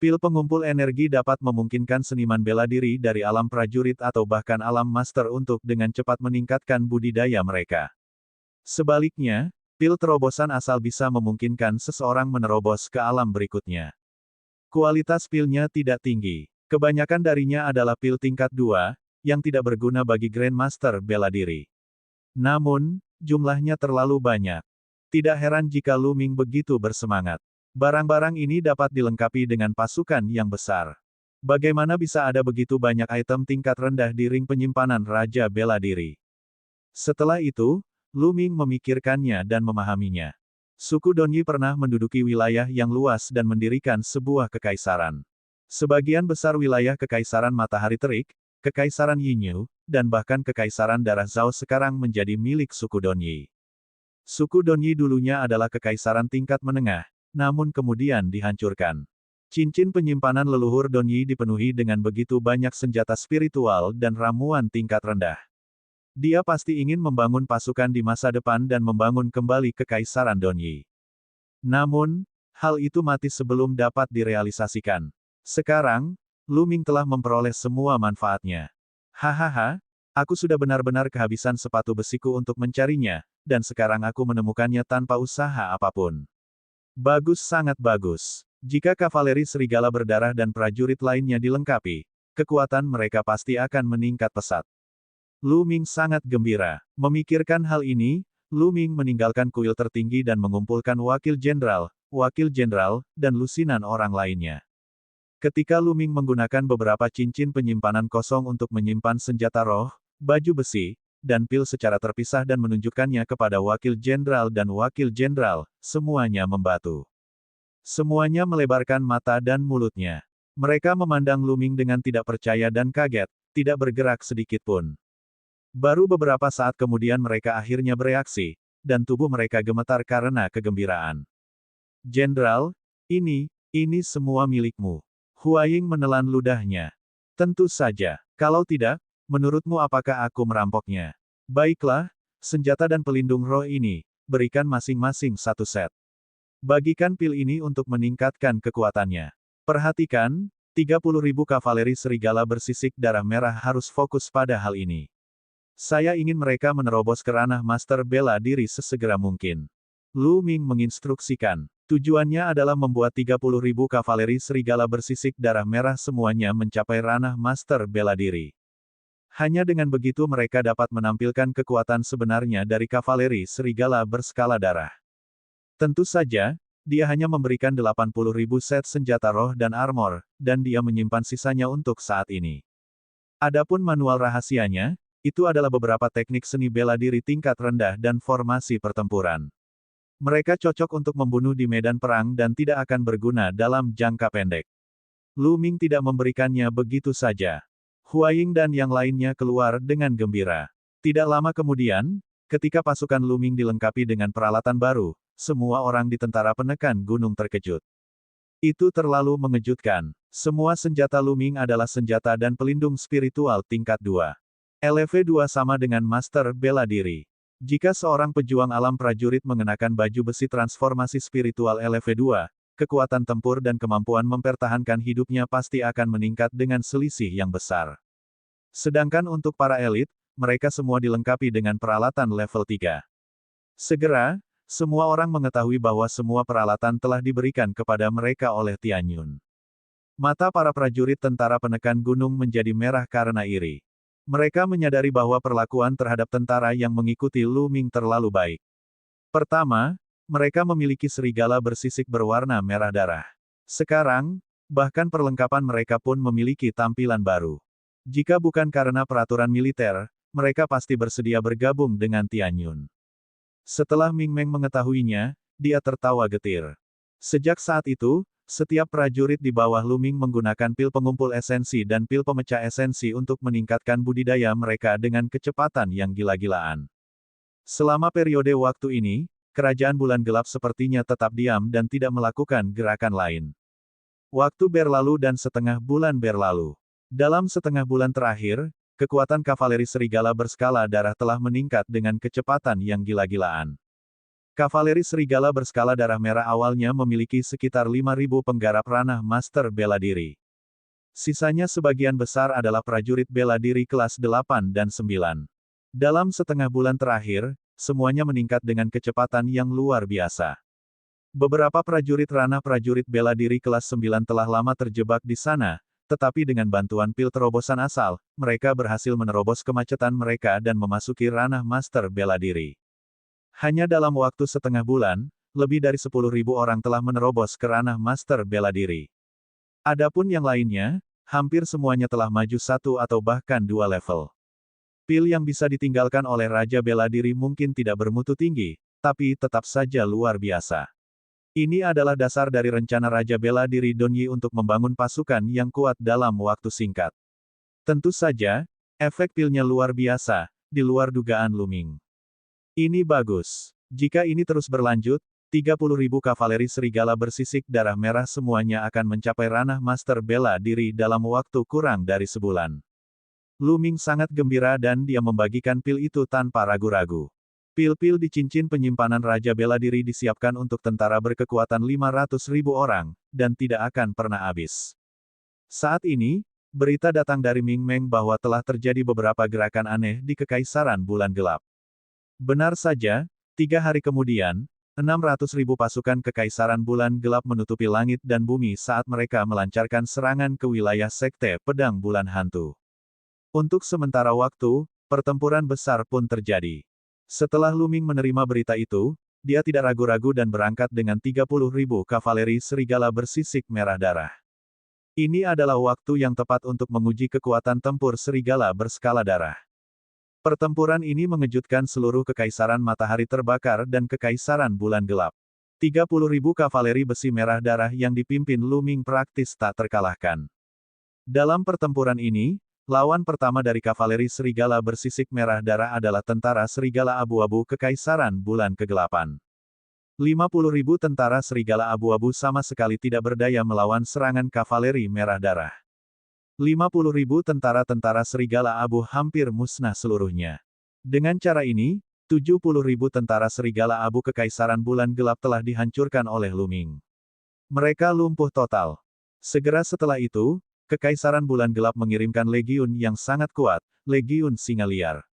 Pil pengumpul energi dapat memungkinkan seniman bela diri dari alam prajurit atau bahkan alam master untuk dengan cepat meningkatkan budidaya mereka. Sebaliknya, pil terobosan asal bisa memungkinkan seseorang menerobos ke alam berikutnya. Kualitas pilnya tidak tinggi. Kebanyakan darinya adalah pil tingkat 2, yang tidak berguna bagi Grandmaster bela diri. Namun, jumlahnya terlalu banyak. Tidak heran jika Lu Ming begitu bersemangat. Barang-barang ini dapat dilengkapi dengan pasukan yang besar. Bagaimana bisa ada begitu banyak item tingkat rendah di ring penyimpanan Raja Bela Diri? Setelah itu, Lu Ming memikirkannya dan memahaminya. Suku Donyi pernah menduduki wilayah yang luas dan mendirikan sebuah kekaisaran. Sebagian besar wilayah Kekaisaran Matahari Terik, Kekaisaran Yinyu, dan bahkan Kekaisaran Darah Zhao sekarang menjadi milik suku Donyi. Suku Donyi dulunya adalah kekaisaran tingkat menengah, namun kemudian dihancurkan. Cincin penyimpanan leluhur Donyi dipenuhi dengan begitu banyak senjata spiritual dan ramuan tingkat rendah. Dia pasti ingin membangun pasukan di masa depan dan membangun kembali Kekaisaran Donyi. Namun, hal itu mati sebelum dapat direalisasikan. Sekarang, Lu Ming telah memperoleh semua manfaatnya. Hahaha, aku sudah benar-benar kehabisan sepatu besiku untuk mencarinya, dan sekarang aku menemukannya tanpa usaha apapun. Bagus, sangat bagus. Jika kavaleri serigala berdarah dan prajurit lainnya dilengkapi, kekuatan mereka pasti akan meningkat pesat. Lu Ming sangat gembira. Memikirkan hal ini, Lu Ming meninggalkan kuil tertinggi dan mengumpulkan wakil jenderal, dan lusinan orang lainnya. Ketika Lu Ming menggunakan beberapa cincin penyimpanan kosong untuk menyimpan senjata roh, baju besi, dan pil secara terpisah dan menunjukkannya kepada wakil jenderal dan wakil jenderal, semuanya membatu. Semuanya melebarkan mata dan mulutnya. Mereka memandang Lu Ming dengan tidak percaya dan kaget, tidak bergerak sedikit pun. Baru beberapa saat kemudian mereka akhirnya bereaksi, dan tubuh mereka gemetar karena kegembiraan. Jenderal, ini semua milikmu. Huaying menelan ludahnya. Tentu saja. Kalau tidak, menurutmu apakah aku merampoknya? Baiklah, senjata dan pelindung roh ini, berikan masing-masing satu set. Bagikan pil ini untuk meningkatkan kekuatannya. Perhatikan, 30.000 kavaleri serigala bersisik darah merah harus fokus pada hal ini. Saya ingin mereka menerobos ke ranah master bela diri sesegera mungkin. Lu Ming menginstruksikan. Tujuannya adalah membuat 30.000 kavaleri serigala bersisik darah merah semuanya mencapai ranah master bela diri. Hanya dengan begitu mereka dapat menampilkan kekuatan sebenarnya dari kavaleri serigala berskala darah. Tentu saja, dia hanya memberikan 80.000 set senjata roh dan armor, dan dia menyimpan sisanya untuk saat ini. Adapun manual rahasianya, itu adalah beberapa teknik seni bela diri tingkat rendah dan formasi pertempuran. Mereka cocok untuk membunuh di medan perang dan tidak akan berguna dalam jangka pendek. Lu Ming tidak memberikannya begitu saja. Huaying dan yang lainnya keluar dengan gembira. Tidak lama kemudian, ketika pasukan Lu Ming dilengkapi dengan peralatan baru, semua orang di tentara penekan gunung terkejut. Itu terlalu mengejutkan. Semua senjata Lu Ming adalah senjata dan pelindung spiritual tingkat 2. LV2 sama dengan master bela diri. Jika seorang pejuang alam prajurit mengenakan baju besi transformasi spiritual LV2, kekuatan tempur dan kemampuan mempertahankan hidupnya pasti akan meningkat dengan selisih yang besar. Sedangkan untuk para elit, mereka semua dilengkapi dengan peralatan level 3. Segera, semua orang mengetahui bahwa semua peralatan telah diberikan kepada mereka oleh Tian Yun. Mata para prajurit tentara penekan gunung menjadi merah karena iri. Mereka menyadari bahwa perlakuan terhadap tentara yang mengikuti Lu Ming terlalu baik. Pertama, mereka memiliki serigala bersisik berwarna merah darah. Sekarang, bahkan perlengkapan mereka pun memiliki tampilan baru. Jika bukan karena peraturan militer, mereka pasti bersedia bergabung dengan Tian Yun. Setelah Ming Meng mengetahuinya, dia tertawa getir. Sejak saat itu, setiap prajurit di bawah Lu Ming menggunakan pil pengumpul esensi dan pil pemecah esensi untuk meningkatkan budidaya mereka dengan kecepatan yang gila-gilaan. Selama periode waktu ini, kerajaan bulan gelap sepertinya tetap diam dan tidak melakukan gerakan lain. Waktu berlalu dan setengah bulan berlalu. Dalam setengah bulan terakhir, kekuatan kavaleri serigala berskala darah telah meningkat dengan kecepatan yang gila-gilaan. Kavaleri serigala berskala darah merah awalnya memiliki sekitar 5.000 penggarap ranah master bela diri. Sisanya sebagian besar adalah prajurit bela diri kelas 8 dan 9. Dalam setengah bulan terakhir, semuanya meningkat dengan kecepatan yang luar biasa. Beberapa prajurit ranah prajurit bela diri kelas 9 telah lama terjebak di sana, tetapi dengan bantuan pil terobosan asal, mereka berhasil menerobos kemacetan mereka dan memasuki ranah master bela diri. Hanya dalam waktu setengah bulan, lebih dari 10.000 orang telah menerobos ke ranah master bela diri. Adapun yang lainnya, hampir semuanya telah maju 1 atau bahkan 2 level. Pil yang bisa ditinggalkan oleh Raja Bela Diri mungkin tidak bermutu tinggi, tapi tetap saja luar biasa. Ini adalah dasar dari rencana Raja Bela Diri Donyi untuk membangun pasukan yang kuat dalam waktu singkat. Tentu saja, efek pilnya luar biasa, di luar dugaan Lu Ming. Ini bagus. Jika ini terus berlanjut, 30.000 kavaleri serigala bersisik darah merah semuanya akan mencapai ranah Master Bela Diri dalam waktu kurang dari sebulan. Lu Ming sangat gembira dan dia membagikan pil itu tanpa ragu-ragu. Pil-pil di cincin penyimpanan Raja Bela Diri disiapkan untuk tentara berkekuatan 500.000 orang, dan tidak akan pernah habis. Saat ini, berita datang dari Ming Meng bahwa telah terjadi beberapa gerakan aneh di Kekaisaran Bulan Gelap. Benar saja, 3 hari kemudian, 600.000 pasukan Kekaisaran Bulan Gelap menutupi langit dan bumi saat mereka melancarkan serangan ke wilayah Sekte Pedang Bulan Hantu. Untuk sementara waktu, pertempuran besar pun terjadi. Setelah Lu Ming menerima berita itu, dia tidak ragu-ragu dan berangkat dengan 30.000 kavaleri serigala bersisik merah darah. Ini adalah waktu yang tepat untuk menguji kekuatan tempur serigala berskala darah. Pertempuran ini mengejutkan seluruh Kekaisaran Matahari Terbakar dan Kekaisaran Bulan Gelap. 30.000 kavaleri besi merah darah yang dipimpin Lu Ming praktis tak terkalahkan. Dalam pertempuran ini, lawan pertama dari kavaleri serigala bersisik merah darah adalah tentara serigala abu-abu Kekaisaran Bulan Kegelapan. 50.000 tentara serigala abu-abu sama sekali tidak berdaya melawan serangan kavaleri merah darah. 50.000 tentara-tentara serigala abu hampir musnah seluruhnya. Dengan cara ini, 70.000 tentara serigala abu Kekaisaran Bulan Gelap telah dihancurkan oleh Lu Ming. Mereka lumpuh total. Segera setelah itu, Kekaisaran Bulan Gelap mengirimkan legiun yang sangat kuat, Legiun Singa Liar.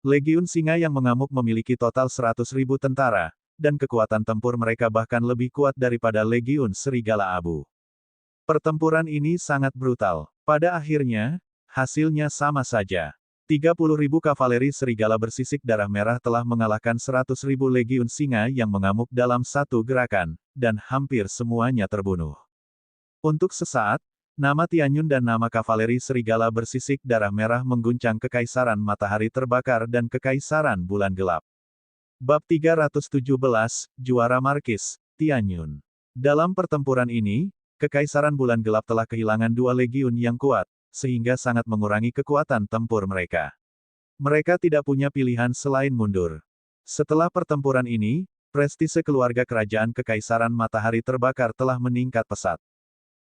Legiun Singa yang mengamuk memiliki total 100.000 tentara, dan kekuatan tempur mereka bahkan lebih kuat daripada Legiun Serigala Abu. Pertempuran ini sangat brutal. Pada akhirnya, hasilnya sama saja. 30.000 kavaleri serigala bersisik darah merah telah mengalahkan 100.000 legiun singa yang mengamuk dalam satu gerakan, dan hampir semuanya terbunuh. Untuk sesaat, nama Tianyun dan nama kavaleri serigala bersisik darah merah mengguncang Kekaisaran Matahari Terbakar dan Kekaisaran Bulan Gelap. Bab 317, Juara Markis, Tianyun. Dalam pertempuran ini, Kekaisaran Bulan Gelap telah kehilangan 2 legiun yang kuat, sehingga sangat mengurangi kekuatan tempur mereka. Mereka tidak punya pilihan selain mundur. Setelah pertempuran ini, prestise keluarga kerajaan Kekaisaran Matahari Terbakar telah meningkat pesat.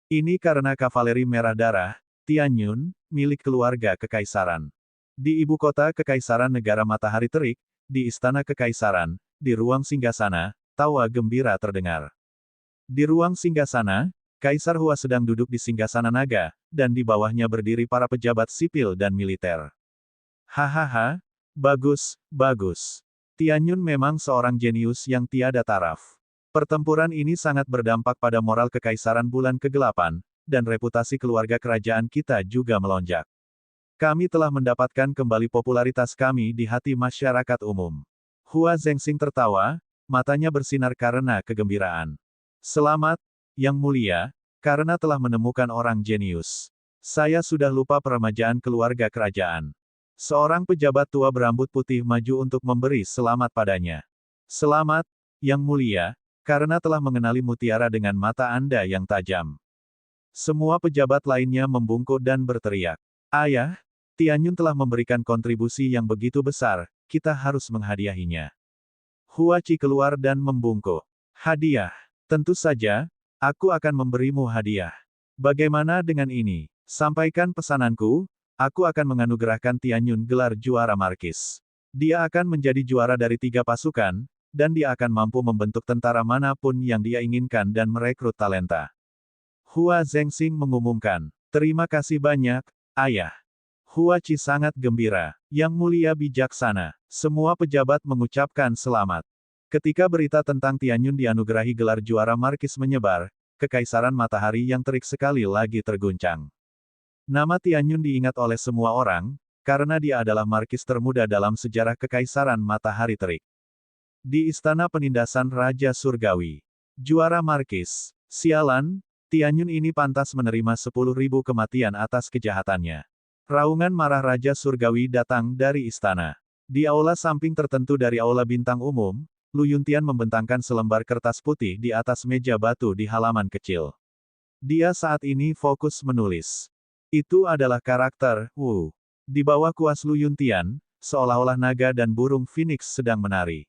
Ini karena kavaleri merah darah, Tianyun, milik keluarga Kekaisaran. Di ibu kota Kekaisaran Negara Matahari Terik, di Istana Kekaisaran, di ruang singgasana, tawa gembira terdengar. Di ruang singgasana, Kaisar Hua sedang duduk di singgasana naga, dan di bawahnya berdiri para pejabat sipil dan militer. Hahaha, bagus, bagus. Tianyun memang seorang jenius yang tiada taraf. Pertempuran ini sangat berdampak pada moral Kekaisaran Bulan Kegelapan, dan reputasi keluarga kerajaan kita juga melonjak. Kami telah mendapatkan kembali popularitas kami di hati masyarakat umum. Hua Zhengxing tertawa, matanya bersinar karena kegembiraan. Selamat, Yang Mulia, karena telah menemukan orang jenius. Saya sudah lupa peremajaan keluarga kerajaan. Seorang pejabat tua berambut putih maju untuk memberi selamat padanya. Selamat, Yang Mulia, karena telah mengenali mutiara dengan mata Anda yang tajam. Semua pejabat lainnya membungkuk dan berteriak. Ayah, Tianyun telah memberikan kontribusi yang begitu besar, kita harus menghadiahinya. Hua Qi keluar dan membungkuk. Hadiah. Tentu saja, aku akan memberimu hadiah. Bagaimana dengan ini? Sampaikan pesananku, aku akan menganugerahkan Tianyun gelar juara markis. Dia akan menjadi juara dari 3 pasukan, dan dia akan mampu membentuk tentara manapun yang dia inginkan dan merekrut talenta. Hua Zhengxing mengumumkan, terima kasih banyak, Ayah. Hua Qi sangat gembira. Yang Mulia bijaksana. Semua pejabat mengucapkan selamat. Ketika berita tentang Tianyun dianugerahi gelar juara markis menyebar, Kekaisaran Matahari yang terik sekali lagi terguncang. Nama Tianyun diingat oleh semua orang, karena dia adalah markis termuda dalam sejarah Kekaisaran Matahari Terik. Di Istana Penindasan Raja Surgawi. Juara markis. Sialan, Tianyun ini pantas menerima 10.000 kematian atas kejahatannya. Raungan marah Raja Surgawi datang dari istana. Di aula samping tertentu dari aula bintang umum, Lu Yuntian membentangkan selembar kertas putih di atas meja batu di halaman kecil. Dia saat ini fokus menulis. Itu adalah karakter Wu. Di bawah kuas Lu Yuntian, seolah-olah naga dan burung phoenix sedang menari.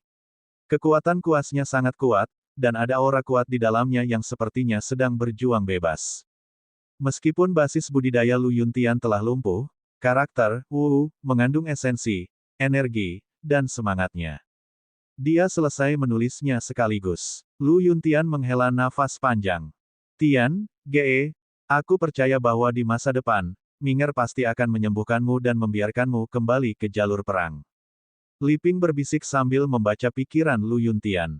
Kekuatan kuasnya sangat kuat, dan ada aura kuat di dalamnya yang sepertinya sedang berjuang bebas. Meskipun basis budidaya Lu Yuntian telah lumpuh, karakter Wu mengandung esensi, energi, dan semangatnya. Dia selesai menulisnya sekaligus. Lu Yuntian menghela nafas panjang. Tian, Ge, aku percaya bahwa di masa depan, Minger pasti akan menyembuhkanmu dan membiarkanmu kembali ke jalur perang. Li Ping berbisik sambil membaca pikiran Lu Yuntian.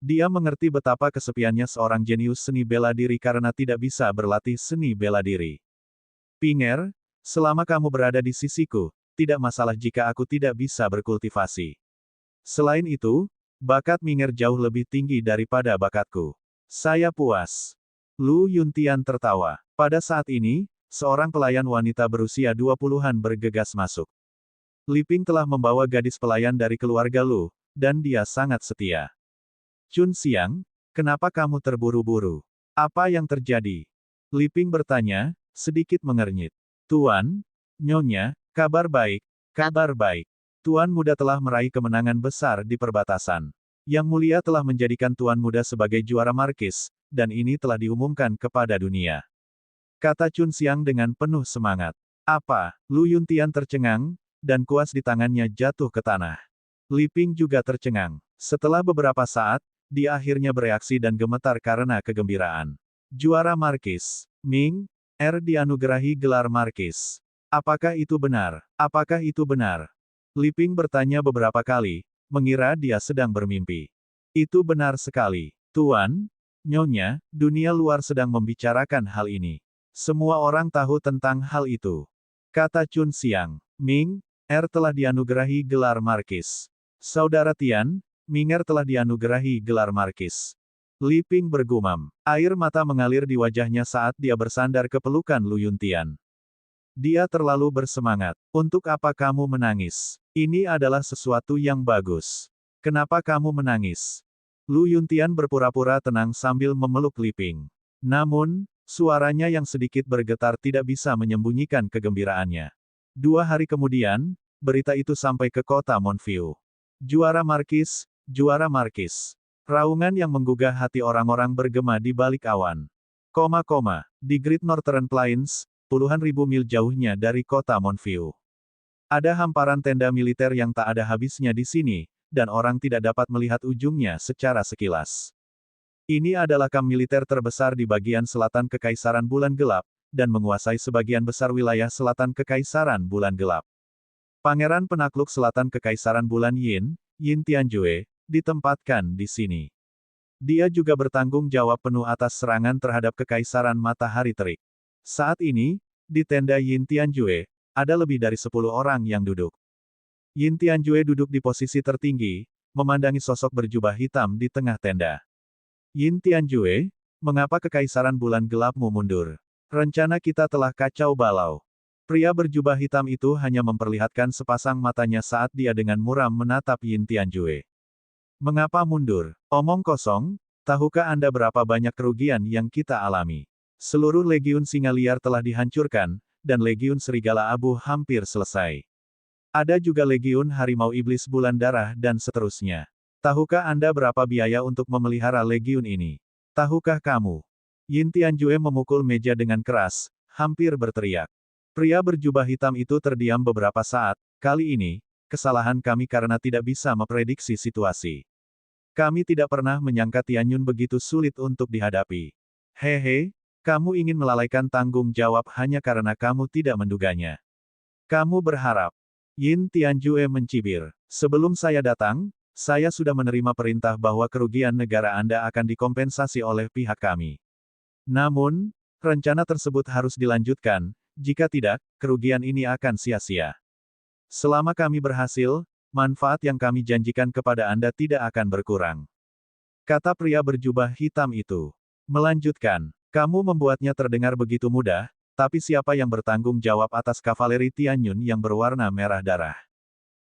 Dia mengerti betapa kesepiannya seorang jenius seni bela diri karena tidak bisa berlatih seni bela diri. Pinger, selama kamu berada di sisiku, tidak masalah jika aku tidak bisa berkultivasi. Selain itu, bakat Minger jauh lebih tinggi daripada bakatku. Saya puas. Lu Yuntian tertawa. Pada saat ini, seorang pelayan wanita berusia 20-an bergegas masuk. Li Ping telah membawa gadis pelayan dari keluarga Lu, dan dia sangat setia. Chun Xiang, kenapa kamu terburu-buru? Apa yang terjadi? Li Ping bertanya, sedikit mengernyit. Tuan, Nyonya, kabar baik, kabar baik. Tuan Muda telah meraih kemenangan besar di perbatasan. Yang Mulia telah menjadikan Tuan Muda sebagai juara markis, dan ini telah diumumkan kepada dunia. Kata Chun Xiang dengan penuh semangat. Apa? Lu Yuntian tercengang, dan kuas di tangannya jatuh ke tanah. Li Ping juga tercengang. Setelah beberapa saat, dia akhirnya bereaksi dan gemetar karena kegembiraan. Juara markis. Ming, dianugerahi gelar markis. Apakah itu benar? Apakah itu benar? Li Ping bertanya beberapa kali, mengira dia sedang bermimpi. Itu benar sekali. Tuan, Nyonya, dunia luar sedang membicarakan hal ini. Semua orang tahu tentang hal itu. Kata Chun Xiang. Ming, telah dianugerahi gelar markis. Saudara Tian, Minger telah dianugerahi gelar markis. Li Ping bergumam. Air mata mengalir di wajahnya saat dia bersandar ke pelukan Lu Yuntian. Dia terlalu bersemangat. Untuk apa kamu menangis? Ini adalah sesuatu yang bagus. Kenapa kamu menangis? Lu Yuntian berpura-pura tenang sambil memeluk Li Ping. Namun, suaranya yang sedikit bergetar tidak bisa menyembunyikan kegembiraannya. 2 hari kemudian, berita itu sampai ke kota Monfiu. Juara markis, juara markis. Raungan yang menggugah hati orang-orang bergema di balik awan. Di Great Northern Plains, puluhan ribu mil jauhnya dari kota Monfiu. Ada hamparan tenda militer yang tak ada habisnya di sini, dan orang tidak dapat melihat ujungnya secara sekilas. Ini adalah kamp militer terbesar di bagian selatan Kekaisaran Bulan Gelap, dan menguasai sebagian besar wilayah selatan Kekaisaran Bulan Gelap. Pangeran penakluk selatan Kekaisaran Bulan Yin, Yin Tianjue, ditempatkan di sini. Dia juga bertanggung jawab penuh atas serangan terhadap Kekaisaran Matahari Terik. Saat ini, di tenda Yin Tianjue, ada lebih dari 10 orang yang duduk. Yin Tianjue duduk di posisi tertinggi, memandangi sosok berjubah hitam di tengah tenda. Yin Tianjue, mengapa Kekaisaran Bulan Gelapmu mundur? Rencana kita telah kacau balau. Pria berjubah hitam itu hanya memperlihatkan sepasang matanya saat dia dengan muram menatap Yin Tianjue. Mengapa mundur? Omong kosong, tahukah Anda berapa banyak kerugian yang kita alami? Seluruh legiun singa liar telah dihancurkan, dan legiun serigala abu hampir selesai. Ada juga legiun harimau iblis bulan darah dan seterusnya. Tahukah Anda berapa biaya untuk memelihara legiun ini? Tahukah kamu? Yin Tianjue memukul meja dengan keras, hampir berteriak. Pria berjubah hitam itu terdiam beberapa saat. Kali ini, kesalahan kami karena tidak bisa memprediksi situasi. Kami tidak pernah menyangka Tianyun begitu sulit untuk dihadapi. Hehe, kamu ingin melalaikan tanggung jawab hanya karena kamu tidak menduganya. Kamu berharap. Yin Tianjue mencibir. Sebelum saya datang, saya sudah menerima perintah bahwa kerugian negara Anda akan dikompensasi oleh pihak kami. Namun, rencana tersebut harus dilanjutkan, jika tidak, kerugian ini akan sia-sia. Selama kami berhasil, manfaat yang kami janjikan kepada Anda tidak akan berkurang. Kata pria berjubah hitam itu. Melanjutkan, kamu membuatnya terdengar begitu mudah, Tapi siapa yang bertanggung jawab atas kavaleri Tianyun yang berwarna merah darah?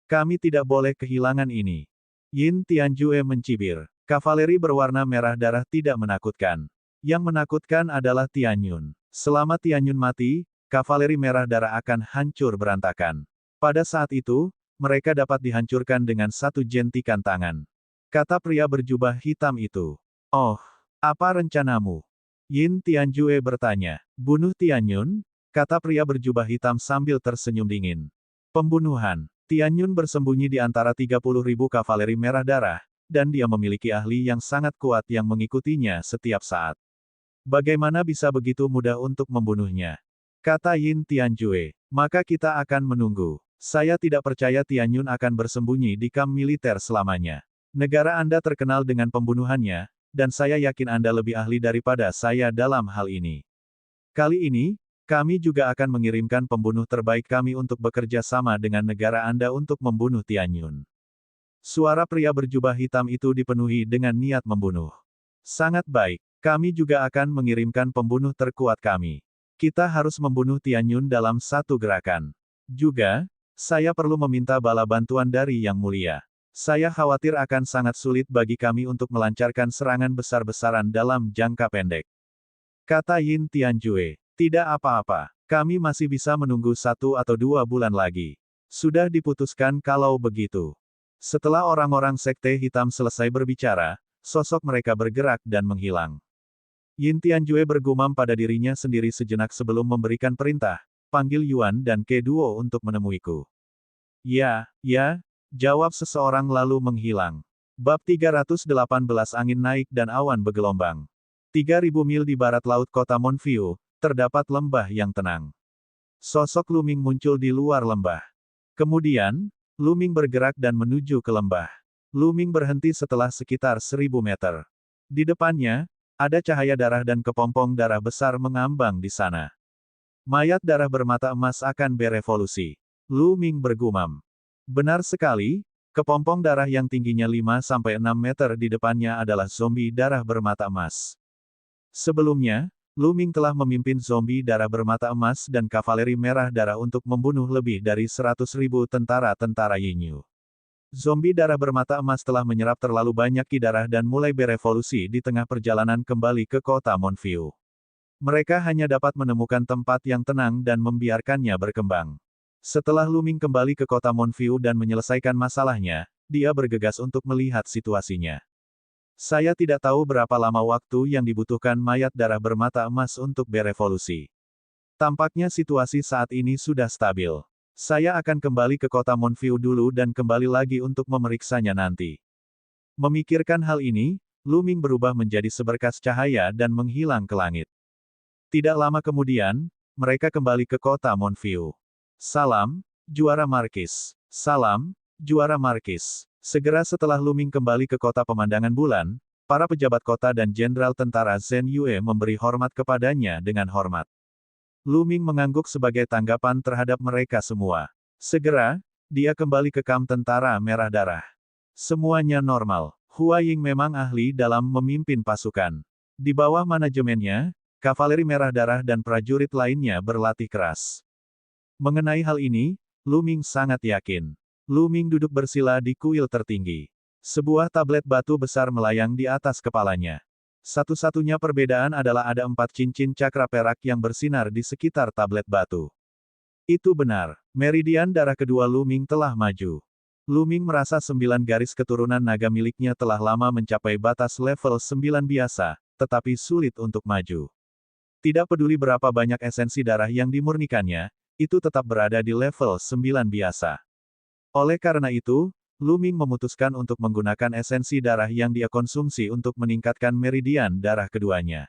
Kami tidak boleh kehilangan ini. Yin Tianjue mencibir. Kavaleri berwarna merah darah tidak menakutkan. Yang menakutkan adalah Tianyun. Selama Tianyun mati, kavaleri merah darah akan hancur berantakan. Pada saat itu, mereka dapat dihancurkan dengan satu jentikan tangan. Kata pria berjubah hitam itu. Oh, apa rencanamu? Yin Tianjue bertanya. Bunuh Tianyun? Kata pria berjubah hitam sambil tersenyum dingin. Pembunuhan. Tianyun bersembunyi di antara 30.000 kavaleri merah darah, dan dia memiliki ahli yang sangat kuat yang mengikutinya setiap saat. Bagaimana bisa begitu mudah untuk membunuhnya? Kata Yin Tianjue. Maka kita akan menunggu. Saya tidak percaya Tianyun akan bersembunyi di kamp militer selamanya. Negara Anda terkenal dengan pembunuhannya, dan saya yakin Anda lebih ahli daripada saya dalam hal ini. Kali ini, kami juga akan mengirimkan pembunuh terbaik kami untuk bekerja sama dengan negara Anda untuk membunuh Tianyun. Suara pria berjubah hitam itu dipenuhi dengan niat membunuh. Sangat baik, kami juga akan mengirimkan pembunuh terkuat kami. Kita harus membunuh Tianyun dalam satu gerakan. Juga, saya perlu meminta bala bantuan dari Yang Mulia. Saya khawatir akan sangat sulit bagi kami untuk melancarkan serangan besar-besaran dalam jangka pendek. Kata Yin Tianjue. Tidak apa-apa. Kami masih bisa menunggu 1 atau 2 bulan lagi. Sudah diputuskan kalau begitu. Setelah orang-orang Sekte Hitam selesai berbicara, sosok mereka bergerak dan menghilang. Yin Tianjue bergumam pada dirinya sendiri sejenak sebelum memberikan perintah, panggil Yuan dan Ke Duo untuk menemuiku. Ya, jawab seseorang lalu menghilang. Bab 318 Angin naik dan awan bergelombang. 3.000 mil di barat laut kota Monfiu, terdapat lembah yang tenang. Sosok Luming muncul di luar lembah. Kemudian, Luming bergerak dan menuju ke lembah. Luming berhenti setelah sekitar 1.000 meter. Di depannya, ada cahaya darah dan kepompong darah besar mengambang di sana. Mayat darah bermata emas akan berevolusi. Luming bergumam. Benar sekali, kepompong darah yang tingginya 5-6 meter di depannya adalah zombie darah bermata emas. Sebelumnya, Luming telah memimpin zombie darah bermata emas dan kavaleri merah darah untuk membunuh lebih dari 100.000 tentara-tentara Yinyu. Zombie darah bermata emas telah menyerap terlalu banyak ki darah dan mulai berevolusi di tengah perjalanan kembali ke kota Monfiu. Mereka hanya dapat menemukan tempat yang tenang dan membiarkannya berkembang. Setelah Luming kembali ke kota Monfiu dan menyelesaikan masalahnya, dia bergegas untuk melihat situasinya. Saya tidak tahu berapa lama waktu yang dibutuhkan mayat darah bermata emas untuk berevolusi. Tampaknya situasi saat ini sudah stabil. Saya akan kembali ke kota Monfiu dulu dan kembali lagi untuk memeriksanya nanti. Memikirkan hal ini, Luming berubah menjadi seberkas cahaya dan menghilang ke langit. Tidak lama kemudian, mereka kembali ke kota Monfiu. Salam, Juara Markis. Salam, Juara Markis. Segera setelah Luming kembali ke kota pemandangan bulan, para pejabat kota dan jenderal tentara Zhen Yue memberi hormat kepadanya dengan hormat. Luming mengangguk sebagai tanggapan terhadap mereka semua. Segera, dia kembali ke kamp tentara merah darah. Semuanya normal. Hua Ying memang ahli dalam memimpin pasukan. Di bawah manajemennya, kavaleri merah darah dan prajurit lainnya berlatih keras. Mengenai hal ini, Luming sangat yakin. Luming duduk bersila di kuil tertinggi. Sebuah tablet batu besar melayang di atas kepalanya. Satu-satunya perbedaan adalah ada 4 cincin cakra perak yang bersinar di sekitar tablet batu. Itu benar, meridian darah kedua Luming telah maju. Luming merasa 9 garis keturunan naga miliknya telah lama mencapai batas level 9 biasa, tetapi sulit untuk maju. Tidak peduli berapa banyak esensi darah yang dimurnikannya, itu tetap berada di level 9 biasa. Oleh karena itu, Luming memutuskan untuk menggunakan esensi darah yang dia konsumsi untuk meningkatkan meridian darah keduanya.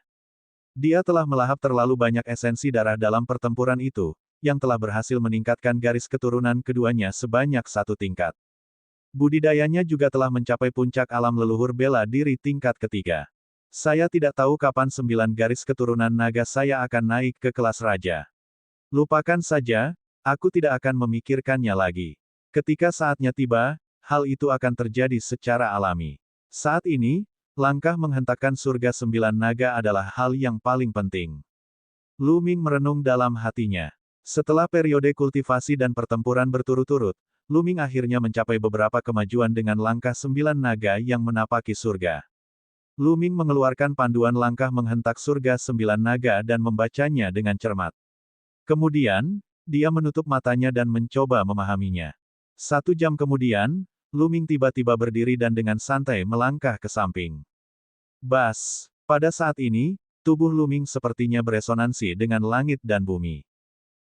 Dia telah melahap terlalu banyak esensi darah dalam pertempuran itu, yang telah berhasil meningkatkan garis keturunan keduanya sebanyak 1 tingkat. Budidayanya juga telah mencapai puncak alam leluhur bela diri tingkat ketiga. Saya tidak tahu kapan 9 garis keturunan naga saya akan naik ke kelas raja. Lupakan saja, aku tidak akan memikirkannya lagi. Ketika saatnya tiba, hal itu akan terjadi secara alami. Saat ini, langkah menghentakkan surga 9 naga adalah hal yang paling penting. Lu Ming merenung dalam hatinya. Setelah periode kultivasi dan pertempuran berturut-turut, Lu Ming akhirnya mencapai beberapa kemajuan dengan langkah 9 naga yang menapaki surga. Lu Ming mengeluarkan panduan langkah menghentak surga 9 naga dan membacanya dengan cermat. Kemudian, dia menutup matanya dan mencoba memahaminya. 1 jam kemudian, Lu Ming tiba-tiba berdiri dan dengan santai melangkah ke samping. Bas! Pada saat ini, tubuh Lu Ming sepertinya beresonansi dengan langit dan bumi.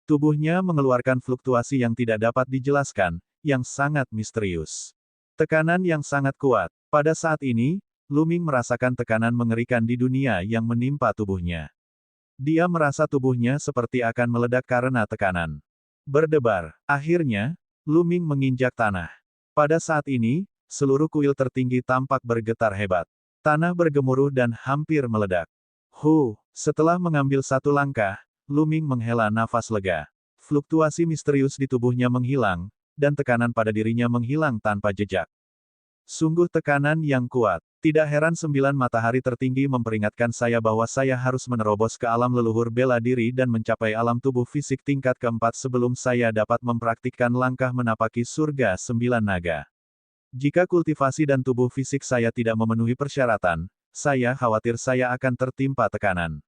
Tubuhnya mengeluarkan fluktuasi yang tidak dapat dijelaskan, yang sangat misterius. Tekanan yang sangat kuat. Pada saat ini, Lu Ming merasakan tekanan mengerikan di dunia yang menimpa tubuhnya. Dia merasa tubuhnya seperti akan meledak karena tekanan. Berdebar. Akhirnya, Lu Ming menginjak tanah. Pada saat ini, seluruh kuil tertinggi tampak bergetar hebat. Tanah bergemuruh dan hampir meledak. Setelah mengambil 1 langkah, Lu Ming menghela nafas lega. Fluktuasi misterius di tubuhnya menghilang, dan tekanan pada dirinya menghilang tanpa jejak. Sungguh tekanan yang kuat. Tidak heran 9 matahari tertinggi memperingatkan saya bahwa saya harus menerobos ke alam leluhur bela diri dan mencapai alam tubuh fisik tingkat keempat sebelum saya dapat mempraktikkan langkah menapaki surga 9 naga. Jika kultivasi dan tubuh fisik saya tidak memenuhi persyaratan, saya khawatir saya akan tertimpa tekanan.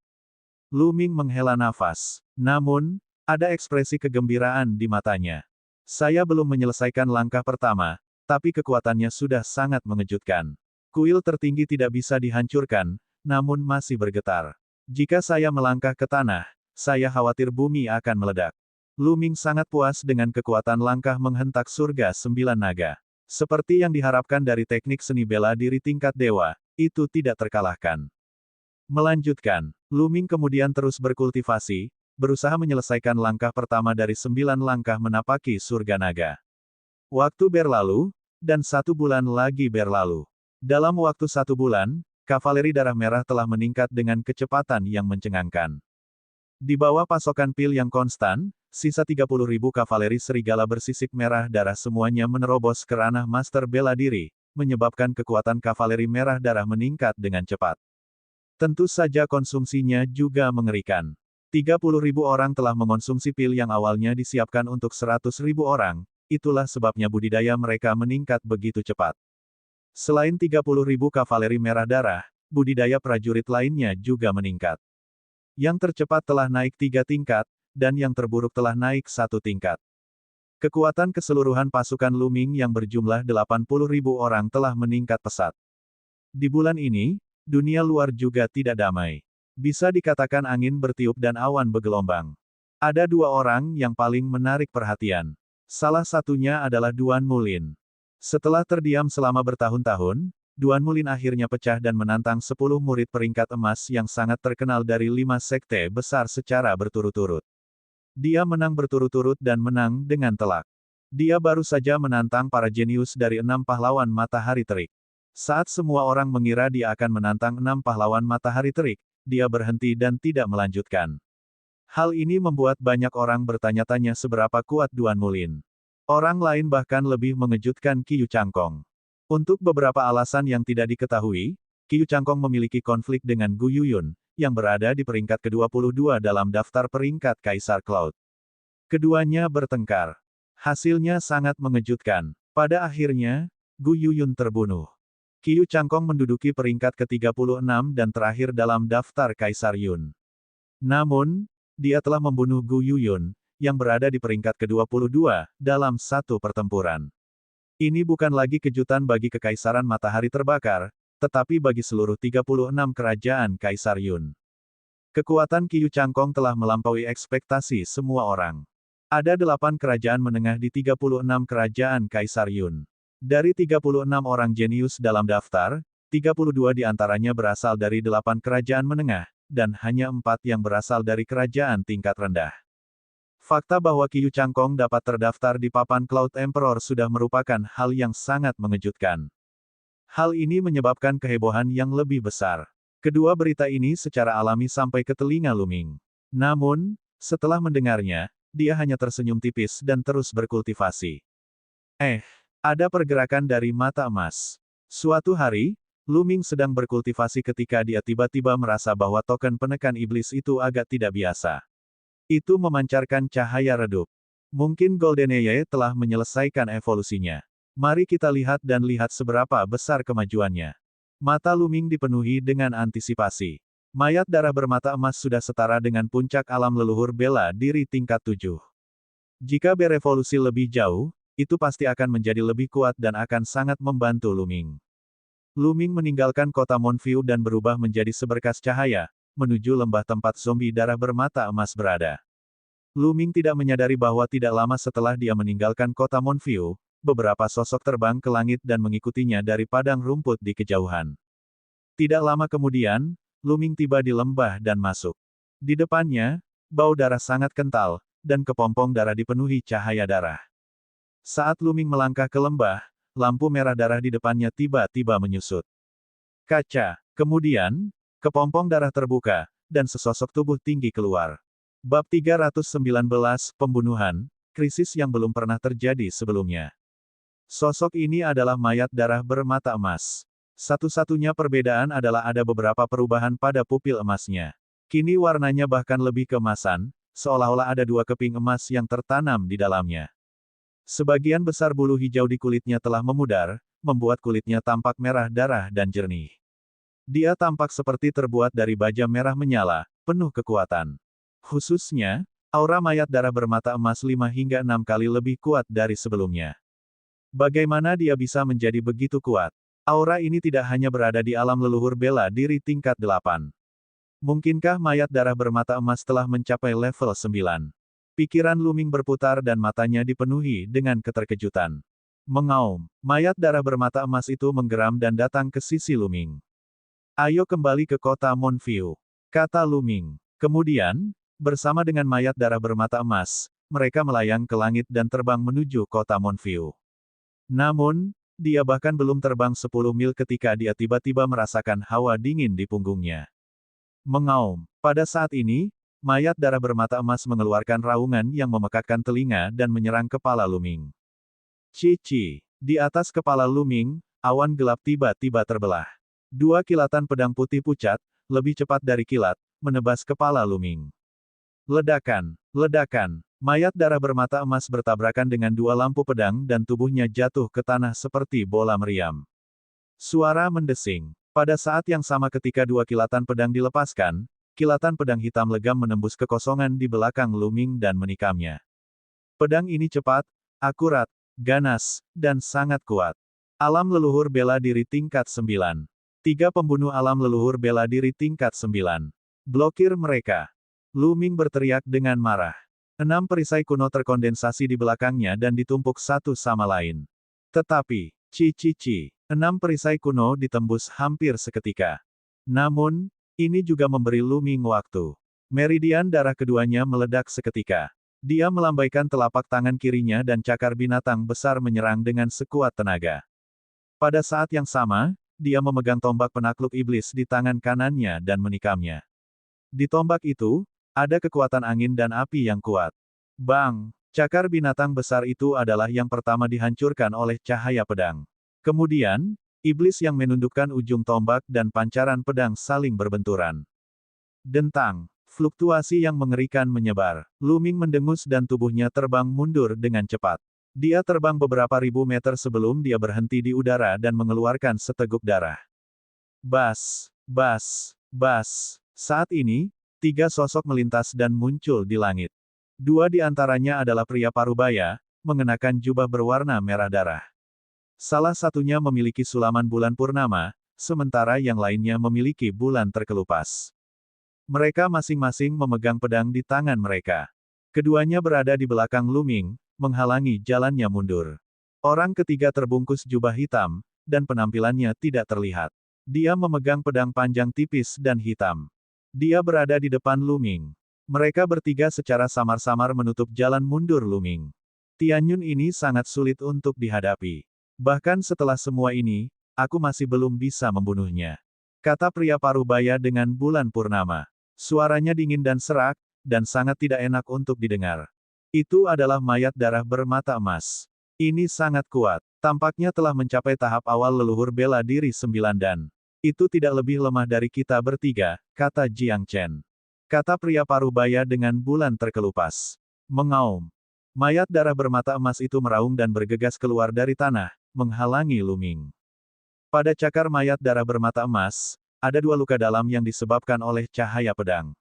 Lu Ming menghela nafas. Namun, ada ekspresi kegembiraan di matanya. Saya belum menyelesaikan langkah pertama, tapi kekuatannya sudah sangat mengejutkan. Kuil tertinggi tidak bisa dihancurkan, namun masih bergetar. Jika saya melangkah ke tanah, saya khawatir bumi akan meledak. Lu Ming sangat puas dengan kekuatan langkah menghentak surga 9 naga. Seperti yang diharapkan dari teknik seni bela diri tingkat dewa, itu tidak terkalahkan. Melanjutkan, Lu Ming kemudian terus berkultivasi, berusaha menyelesaikan langkah pertama dari 9 langkah menapaki surga naga. Waktu berlalu, dan 1 bulan lagi berlalu. Dalam waktu 1 bulan, kavaleri darah merah telah meningkat dengan kecepatan yang mencengangkan. Di bawah pasokan pil yang konstan, sisa 30.000 kavaleri serigala bersisik merah darah semuanya menerobos ke ranah master bela diri, menyebabkan kekuatan kavaleri merah darah meningkat dengan cepat. Tentu saja konsumsinya juga mengerikan. 30.000 orang telah mengonsumsi pil yang awalnya disiapkan untuk 100.000 orang, itulah sebabnya budidaya mereka meningkat begitu cepat. Selain 30.000 kavaleri merah darah, budidaya prajurit lainnya juga meningkat. Yang tercepat telah naik 3 tingkat, dan yang terburuk telah naik 1 tingkat. Kekuatan keseluruhan pasukan Lu Ming yang berjumlah 80.000 orang telah meningkat pesat. Di bulan ini, dunia luar juga tidak damai. Bisa dikatakan angin bertiup dan awan bergelombang. Ada 2 orang yang paling menarik perhatian. Salah satunya adalah Duan Mulin. Setelah terdiam selama bertahun-tahun, Duan Mulin akhirnya pecah dan menantang 10 murid peringkat emas yang sangat terkenal dari 5 sekte besar secara berturut-turut. Dia menang berturut-turut dan menang dengan telak. Dia baru saja menantang para jenius dari 6 pahlawan matahari terik. Saat semua orang mengira dia akan menantang 6 pahlawan matahari terik, dia berhenti dan tidak melanjutkan. Hal ini membuat banyak orang bertanya-tanya seberapa kuat Duan Mulin. Orang lain bahkan lebih mengejutkan Qiu Changkong. Untuk beberapa alasan yang tidak diketahui, Qiu Changkong memiliki konflik dengan Gu Yuyun, yang berada di peringkat ke-22 dalam daftar peringkat Kaisar Cloud. Keduanya bertengkar. Hasilnya sangat mengejutkan. Pada akhirnya, Gu Yuyun terbunuh. Qiu Changkong menduduki peringkat ke-36 dan terakhir dalam daftar Kaisar Yun. Namun, dia telah membunuh Gu Yuyun, yang berada di peringkat ke-22, dalam satu pertempuran. Ini bukan lagi kejutan bagi Kekaisaran Matahari Terbakar, tetapi bagi seluruh 36 kerajaan Kaisar Yun. Kekuatan Qiu Changkong telah melampaui ekspektasi semua orang. Ada 8 kerajaan menengah di 36 kerajaan Kaisar Yun. Dari 36 orang jenius dalam daftar, 32 diantaranya berasal dari 8 kerajaan menengah, dan hanya 4 yang berasal dari kerajaan tingkat rendah. Fakta bahwa Qiu Changkong dapat terdaftar di papan Cloud Emperor sudah merupakan hal yang sangat mengejutkan. Hal ini menyebabkan kehebohan yang lebih besar. Kedua berita ini secara alami sampai ke telinga Lu Ming. Namun, setelah mendengarnya, dia hanya tersenyum tipis dan terus berkultivasi. Ada pergerakan dari mata emas. Suatu hari, Luming sedang berkultivasi ketika dia tiba-tiba merasa bahwa token penekan iblis itu agak tidak biasa. Itu memancarkan cahaya redup. Mungkin Goldeneye telah menyelesaikan evolusinya. Mari kita lihat dan lihat seberapa besar kemajuannya. Mata Luming dipenuhi dengan antisipasi. Mayat darah bermata emas sudah setara dengan puncak alam leluhur bela diri tingkat 7. Jika berevolusi lebih jauh, itu pasti akan menjadi lebih kuat dan akan sangat membantu Luming. Luming meninggalkan kota Monfiu dan berubah menjadi seberkas cahaya, menuju lembah tempat zombie darah bermata emas berada. Luming tidak menyadari bahwa tidak lama setelah dia meninggalkan kota Monfiu, beberapa sosok terbang ke langit dan mengikutinya dari padang rumput di kejauhan. Tidak lama kemudian, Luming tiba di lembah dan masuk. Di depannya, bau darah sangat kental, dan kepompong darah dipenuhi cahaya darah. Saat Luming melangkah ke lembah, lampu merah darah di depannya tiba-tiba menyusut. Kaca. Kemudian, kepompong darah terbuka, dan sesosok tubuh tinggi keluar. Bab 319 Pembunuhan, krisis yang belum pernah terjadi sebelumnya. Sosok ini adalah mayat darah bermata emas. Satu-satunya perbedaan adalah ada beberapa perubahan pada pupil emasnya. Kini warnanya bahkan lebih keemasan, seolah-olah ada dua keping emas yang tertanam di dalamnya. Sebagian besar bulu hijau di kulitnya telah memudar, membuat kulitnya tampak merah darah dan jernih. Dia tampak seperti terbuat dari baja merah menyala, penuh kekuatan. Khususnya, aura mayat darah bermata emas 5 hingga 6 kali lebih kuat dari sebelumnya. Bagaimana dia bisa menjadi begitu kuat? Aura ini tidak hanya berada di alam leluhur bela diri tingkat 8. Mungkinkah mayat darah bermata emas telah mencapai level 9? Pikiran Luming berputar dan matanya dipenuhi dengan keterkejutan. Mengaum, mayat darah bermata emas itu menggeram dan datang ke sisi Luming. Ayo kembali ke kota Monfiu, kata Luming. Kemudian, bersama dengan mayat darah bermata emas, mereka melayang ke langit dan terbang menuju kota Monfiu. Namun, dia bahkan belum terbang 10 mil ketika dia tiba-tiba merasakan hawa dingin di punggungnya. Mengaum, pada saat ini, mayat darah bermata emas mengeluarkan raungan yang memekakkan telinga dan menyerang kepala Luming. Cici. Di atas kepala Luming, awan gelap tiba-tiba terbelah. Dua kilatan pedang putih pucat, lebih cepat dari kilat, menebas kepala Luming. Ledakan. Ledakan. Mayat darah bermata emas bertabrakan dengan dua lampu pedang dan tubuhnya jatuh ke tanah seperti bola meriam. Suara mendesing. Pada saat yang sama ketika dua kilatan pedang dilepaskan, kilatan pedang hitam legam menembus kekosongan di belakang Luming dan menikamnya. Pedang ini cepat, akurat, ganas, dan sangat kuat. Alam leluhur bela diri tingkat 9. 3 pembunuh alam leluhur bela diri tingkat 9. Blokir mereka. Luming berteriak dengan marah. 6 perisai kuno terkondensasi di belakangnya dan ditumpuk satu sama lain. Tetapi, Cici. 6 perisai kuno ditembus hampir seketika. Namun, ini juga memberi Luming waktu. Meridian darah keduanya meledak seketika. Dia melambaikan telapak tangan kirinya dan cakar binatang besar menyerang dengan sekuat tenaga. Pada saat yang sama, dia memegang tombak penakluk iblis di tangan kanannya dan menikamnya. Di tombak itu, ada kekuatan angin dan api yang kuat. Bang! Cakar binatang besar itu adalah yang pertama dihancurkan oleh cahaya pedang. Kemudian, iblis yang menundukkan ujung tombak dan pancaran pedang saling berbenturan. Dentang. Fluktuasi yang mengerikan menyebar. Luming mendengus dan tubuhnya terbang mundur dengan cepat. Dia terbang beberapa ribu meter sebelum dia berhenti di udara dan mengeluarkan seteguk darah. Bas. Bas. Bas. Saat ini, 3 sosok melintas dan muncul di langit. 2 di antaranya adalah pria parubaya, mengenakan jubah berwarna merah darah. Salah satunya memiliki sulaman bulan purnama, sementara yang lainnya memiliki bulan terkelupas. Mereka masing-masing memegang pedang di tangan mereka. Keduanya berada di belakang Luming, menghalangi jalannya mundur. Orang ketiga terbungkus jubah hitam, dan penampilannya tidak terlihat. Dia memegang pedang panjang tipis dan hitam. Dia berada di depan Luming. Mereka bertiga secara samar-samar menutup jalan mundur Luming. Tianyun ini sangat sulit untuk dihadapi. Bahkan setelah semua ini, aku masih belum bisa membunuhnya. Kata pria parubaya dengan bulan purnama. Suaranya dingin dan serak, dan sangat tidak enak untuk didengar. Itu adalah mayat darah bermata emas. Ini sangat kuat. Tampaknya telah mencapai tahap awal leluhur bela diri 9 dan Itu tidak lebih lemah dari kita bertiga, kata Jiang Chen. Kata pria paruh baya dengan bulan terkelupas. Mengaum. Mayat darah bermata emas itu meraung dan bergegas keluar dari tanah, menghalangi Lu Ming. Pada cakar mayat darah bermata emas, ada 2 luka dalam yang disebabkan oleh cahaya pedang.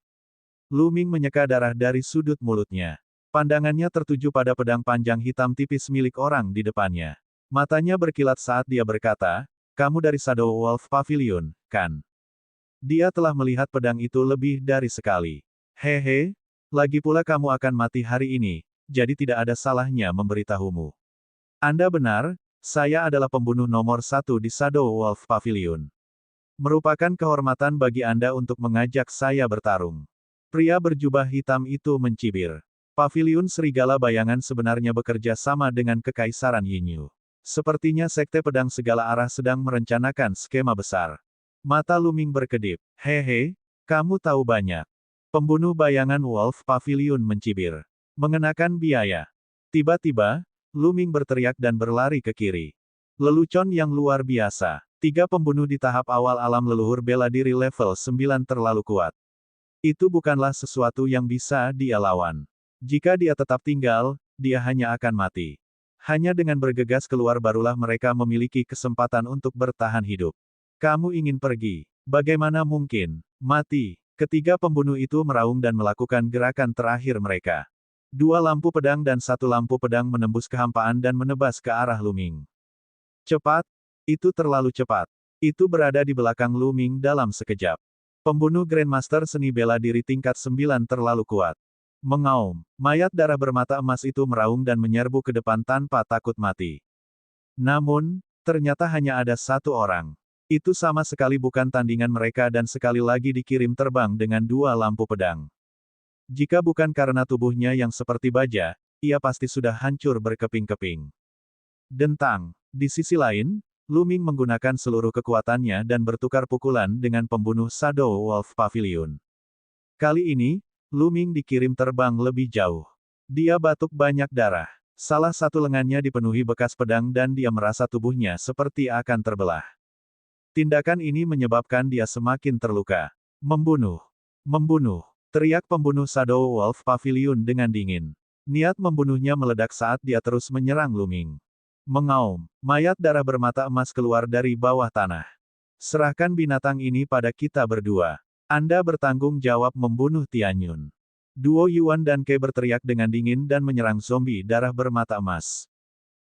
Lu Ming menyeka darah dari sudut mulutnya. Pandangannya tertuju pada pedang panjang hitam tipis milik orang di depannya. Matanya berkilat saat dia berkata, "Kamu dari Shadow Wolf Pavilion, kan?" Dia telah melihat pedang itu lebih dari sekali. Hehe, lagi pula kamu akan mati hari ini, jadi tidak ada salahnya memberitahumu. Anda benar, saya adalah pembunuh nomor 1 di Shadow Wolf Pavilion. Merupakan kehormatan bagi Anda untuk mengajak saya bertarung. Pria berjubah hitam itu mencibir. Paviliun Serigala Bayangan sebenarnya bekerja sama dengan Kekaisaran Yinyu. Sepertinya Sekte Pedang Segala Arah sedang merencanakan skema besar. Mata Lu Ming berkedip. Hehe, kamu tahu banyak. Pembunuh bayangan Wolf Pavilion mencibir. Mengenakan biaya. Tiba-tiba, Lu Ming berteriak dan berlari ke kiri. Lelucon yang luar biasa. 3 pembunuh di tahap awal alam leluhur bela diri level 9 terlalu kuat. Itu bukanlah sesuatu yang bisa dia lawan. Jika dia tetap tinggal, dia hanya akan mati. Hanya dengan bergegas keluar barulah mereka memiliki kesempatan untuk bertahan hidup. Kamu ingin pergi? Bagaimana mungkin? Mati. Ketiga pembunuh itu meraung dan melakukan gerakan terakhir mereka. 2 lampu pedang dan 1 lampu pedang menembus kehampaan dan menebas ke arah Lu Ming. Cepat. Itu terlalu cepat. Itu berada di belakang Lu Ming dalam sekejap. Pembunuh Grandmaster seni bela diri tingkat 9 terlalu kuat. Mengaum. Mayat darah bermata emas itu meraung dan menyerbu ke depan tanpa takut mati. Namun, ternyata hanya ada 1 orang. Itu sama sekali bukan tandingan mereka dan sekali lagi dikirim terbang dengan 2 lampu pedang. Jika bukan karena tubuhnya yang seperti baja, ia pasti sudah hancur berkeping-keping. Dentang. Di sisi lain, Lu Ming menggunakan seluruh kekuatannya dan bertukar pukulan dengan pembunuh Shadow Wolf Pavilion. Kali ini, Lu Ming dikirim terbang lebih jauh. Dia batuk banyak darah. Salah satu lengannya dipenuhi bekas pedang dan dia merasa tubuhnya seperti akan terbelah. Tindakan ini menyebabkan dia semakin terluka. Membunuh. Membunuh. Teriak pembunuh Shadow Wolf Pavilion dengan dingin. Niat membunuhnya meledak saat dia terus menyerang Lu Ming. Mengaum. Mayat darah bermata emas keluar dari bawah tanah. Serahkan binatang ini pada kita berdua. Anda bertanggung jawab membunuh Tianyun. Duo Yuan dan Ke berteriak dengan dingin dan menyerang zombie darah bermata emas.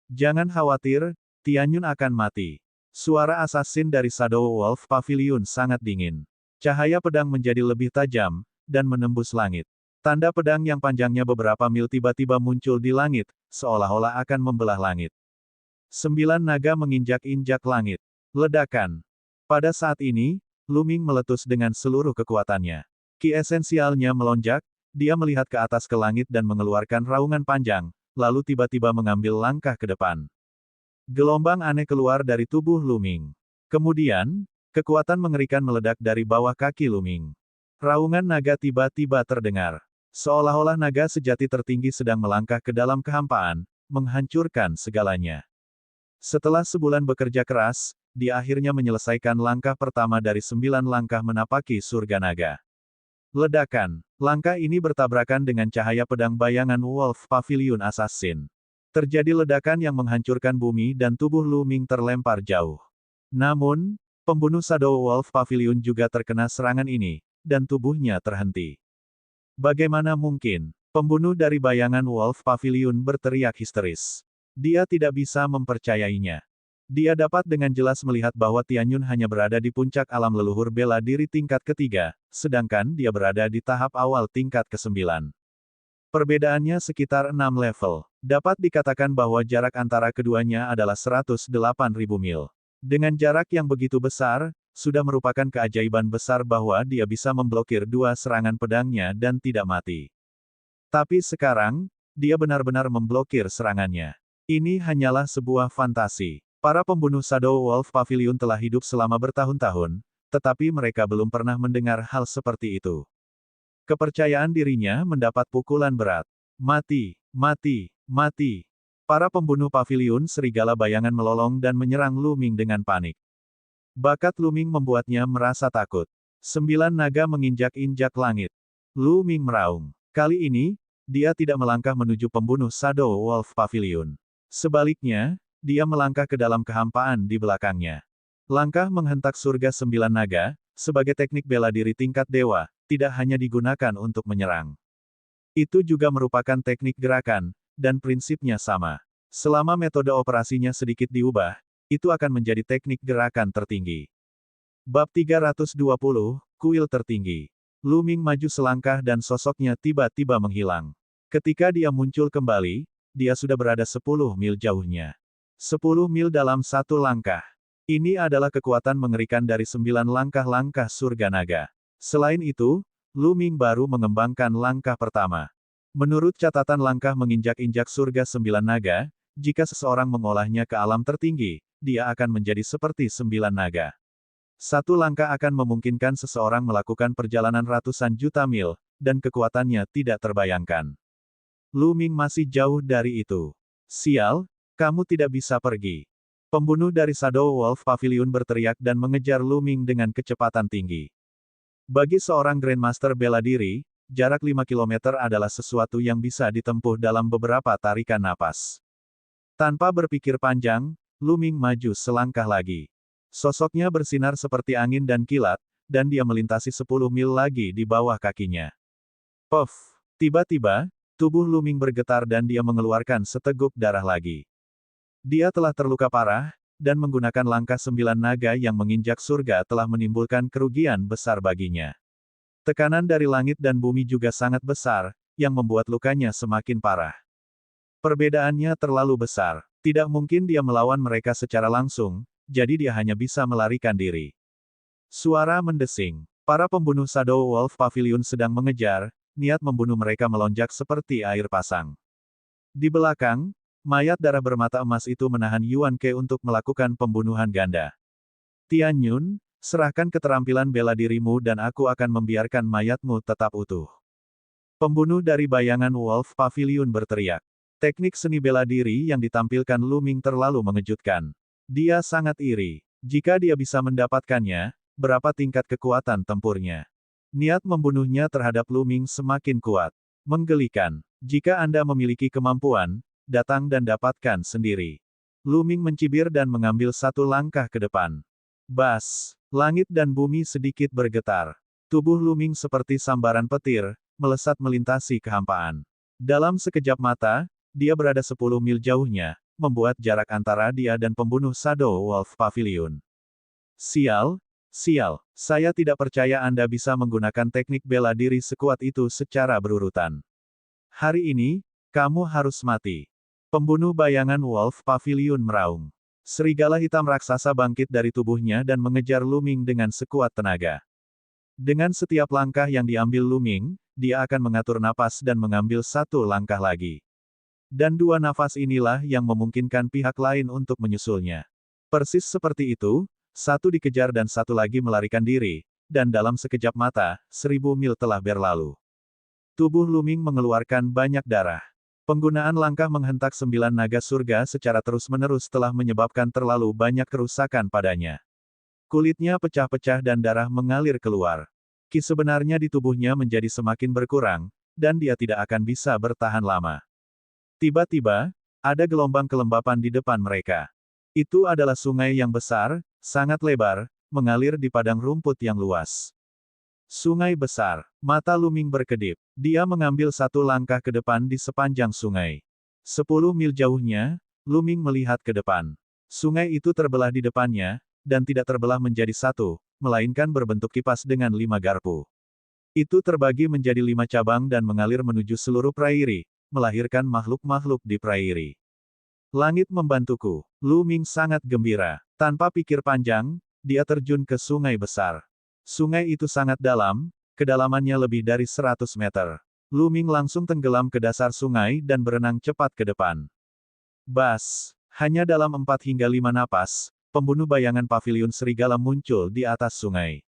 Jangan khawatir, Tianyun akan mati. Suara assassin dari Shadow Wolf Pavilion sangat dingin. Cahaya pedang menjadi lebih tajam, dan menembus langit. Tanda pedang yang panjangnya beberapa mil tiba-tiba muncul di langit, seolah-olah akan membelah langit. 9 naga menginjak-injak langit. Ledakan. Pada saat ini, Lu Ming meletus dengan seluruh kekuatannya. Ki esensialnya melonjak, dia melihat ke atas ke langit dan mengeluarkan raungan panjang, lalu tiba-tiba mengambil langkah ke depan. Gelombang aneh keluar dari tubuh Lu Ming. Kemudian, kekuatan mengerikan meledak dari bawah kaki Lu Ming. Raungan naga tiba-tiba terdengar. Seolah-olah naga sejati tertinggi sedang melangkah ke dalam kehampaan, menghancurkan segalanya. Setelah sebulan bekerja keras, dia akhirnya menyelesaikan langkah pertama dari 9 langkah menapaki surga naga. Ledakan. Langkah ini bertabrakan dengan cahaya pedang bayangan Wolf Pavilion Assassin. Terjadi ledakan yang menghancurkan bumi dan tubuh Lu Ming terlempar jauh. Namun, pembunuh Shadow Wolf Pavilion juga terkena serangan ini, dan tubuhnya terhenti. Bagaimana mungkin? Pembunuh dari bayangan Wolf Pavilion berteriak histeris. Dia tidak bisa mempercayainya. Dia dapat dengan jelas melihat bahwa Tianyun hanya berada di puncak alam leluhur bela diri tingkat ketiga, sedangkan dia berada di tahap awal tingkat ke-9. Perbedaannya sekitar 6 level. Dapat dikatakan bahwa jarak antara keduanya adalah 108.000 mil. Dengan jarak yang begitu besar, sudah merupakan keajaiban besar bahwa dia bisa memblokir 2 serangan pedangnya dan tidak mati. Tapi sekarang, dia benar-benar memblokir serangannya. Ini hanyalah sebuah fantasi. Para pembunuh Shadow Wolf Pavilion telah hidup selama bertahun-tahun, tetapi mereka belum pernah mendengar hal seperti itu. Kepercayaan dirinya mendapat pukulan berat. Mati, mati, mati. Para pembunuh Pavilion Serigala Bayangan melolong dan menyerang Lu Ming dengan panik. Bakat Lu Ming membuatnya merasa takut. 9 naga menginjak-injak langit. Lu Ming meraung. Kali ini, dia tidak melangkah menuju pembunuh Shadow Wolf Pavilion. Sebaliknya, dia melangkah ke dalam kehampaan di belakangnya. Langkah menghentak surga 9 naga, sebagai teknik bela diri tingkat dewa, tidak hanya digunakan untuk menyerang. Itu juga merupakan teknik gerakan, dan prinsipnya sama. Selama metode operasinya sedikit diubah, itu akan menjadi teknik gerakan tertinggi. Bab 320, Kuil Tertinggi. Lu Ming maju selangkah dan sosoknya tiba-tiba menghilang. Ketika dia muncul kembali, dia sudah berada 10 mil jauhnya. 10 mil dalam satu langkah. Ini adalah kekuatan mengerikan dari 9 langkah-langkah surga naga. Selain itu, Lu Ming baru mengembangkan langkah pertama. Menurut catatan langkah menginjak-injak surga 9 naga, jika seseorang mengolahnya ke alam tertinggi, dia akan menjadi seperti 9 naga. Satu langkah akan memungkinkan seseorang melakukan perjalanan ratusan juta mil, dan kekuatannya tidak terbayangkan. Lu Ming masih jauh dari itu. Sial, kamu tidak bisa pergi. Pembunuh dari Shadow Wolf Pavilion berteriak dan mengejar Lu Ming dengan kecepatan tinggi. Bagi seorang Grandmaster bela diri, jarak 5 km adalah sesuatu yang bisa ditempuh dalam beberapa tarikan napas. Tanpa berpikir panjang, Lu Ming maju selangkah lagi. Sosoknya bersinar seperti angin dan kilat, dan dia melintasi 10 mil lagi di bawah kakinya. Puff! Tiba-tiba, tubuh Lu Ming bergetar dan dia mengeluarkan seteguk darah lagi. Dia telah terluka parah, dan menggunakan langkah 9 naga yang menginjak surga telah menimbulkan kerugian besar baginya. Tekanan dari langit dan bumi juga sangat besar, yang membuat lukanya semakin parah. Perbedaannya terlalu besar. Tidak mungkin dia melawan mereka secara langsung, jadi dia hanya bisa melarikan diri. Suara mendesing. Para pembunuh Shadow Wolf Pavilion sedang mengejar, niat membunuh mereka melonjak seperti air pasang. Di belakang, mayat darah bermata emas itu menahan Yuan Ke untuk melakukan pembunuhan ganda. Tian Yun, serahkan keterampilan bela dirimu dan aku akan membiarkan mayatmu tetap utuh. Pembunuh dari bayangan Wolf Pavilion berteriak. Teknik seni bela diri yang ditampilkan Lu Ming terlalu mengejutkan. Dia sangat iri. Jika dia bisa mendapatkannya, berapa tingkat kekuatan tempurnya? Niat membunuhnya terhadap Lu Ming semakin kuat. Menggelikan. Jika Anda memiliki kemampuan, datang dan dapatkan sendiri. Lu Ming mencibir dan mengambil satu langkah ke depan. Bas! Langit dan bumi sedikit bergetar. Tubuh Lu Ming seperti sambaran petir, melesat melintasi kehampaan. Dalam sekejap mata, dia berada 10 mil jauhnya, membuat jarak antara dia dan pembunuh Shadow Wolf Pavilion. Sial, sial, saya tidak percaya Anda bisa menggunakan teknik bela diri sekuat itu secara berurutan. Hari ini, kamu harus mati. Pembunuh bayangan Wolf Pavilion meraung. Serigala hitam raksasa bangkit dari tubuhnya dan mengejar Lu Ming dengan sekuat tenaga. Dengan setiap langkah yang diambil Lu Ming, dia akan mengatur napas dan mengambil satu langkah lagi. Dan dua nafas inilah yang memungkinkan pihak lain untuk menyusulnya. Persis seperti itu, satu dikejar dan satu lagi melarikan diri, dan dalam sekejap mata, 1000 mil telah berlalu. Tubuh Lu Ming mengeluarkan banyak darah. Penggunaan langkah menghentak 9 naga surga secara terus-menerus telah menyebabkan terlalu banyak kerusakan padanya. Kulitnya pecah-pecah dan darah mengalir keluar. Ki sebenarnya di tubuhnya menjadi semakin berkurang, dan dia tidak akan bisa bertahan lama. Tiba-tiba, ada gelombang kelembapan di depan mereka. Itu adalah sungai yang besar, sangat lebar, mengalir di padang rumput yang luas. Sungai besar. Mata Lu Ming berkedip. Dia mengambil satu langkah ke depan di sepanjang sungai. 10 mil jauhnya, Lu Ming melihat ke depan. Sungai itu terbelah di depannya, dan tidak terbelah menjadi satu, melainkan berbentuk kipas dengan 5 garpu. Itu terbagi menjadi 5 cabang dan mengalir menuju seluruh prairi, melahirkan makhluk-makhluk di prairi. Langit membantuku. Lu Ming sangat gembira. Tanpa pikir panjang, dia terjun ke sungai besar. Sungai itu sangat dalam, kedalamannya lebih dari 100 meter. Lu Ming langsung tenggelam ke dasar sungai dan berenang cepat ke depan. Bas! Hanya dalam 4 hingga 5 napas, pembunuh bayangan pavilion serigala muncul di atas sungai.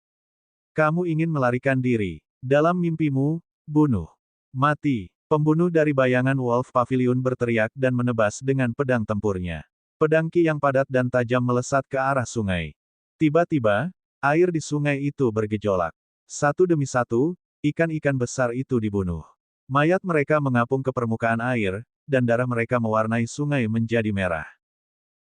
Kamu ingin melarikan diri. Dalam mimpimu, bunuh. Mati. Pembunuh dari bayangan Wolf Pavilion berteriak dan menebas dengan pedang tempurnya. Pedang ki yang padat dan tajam melesat ke arah sungai. Tiba-tiba, air di sungai itu bergejolak. Satu demi satu, ikan-ikan besar itu dibunuh. Mayat mereka mengapung ke permukaan air, dan darah mereka mewarnai sungai menjadi merah.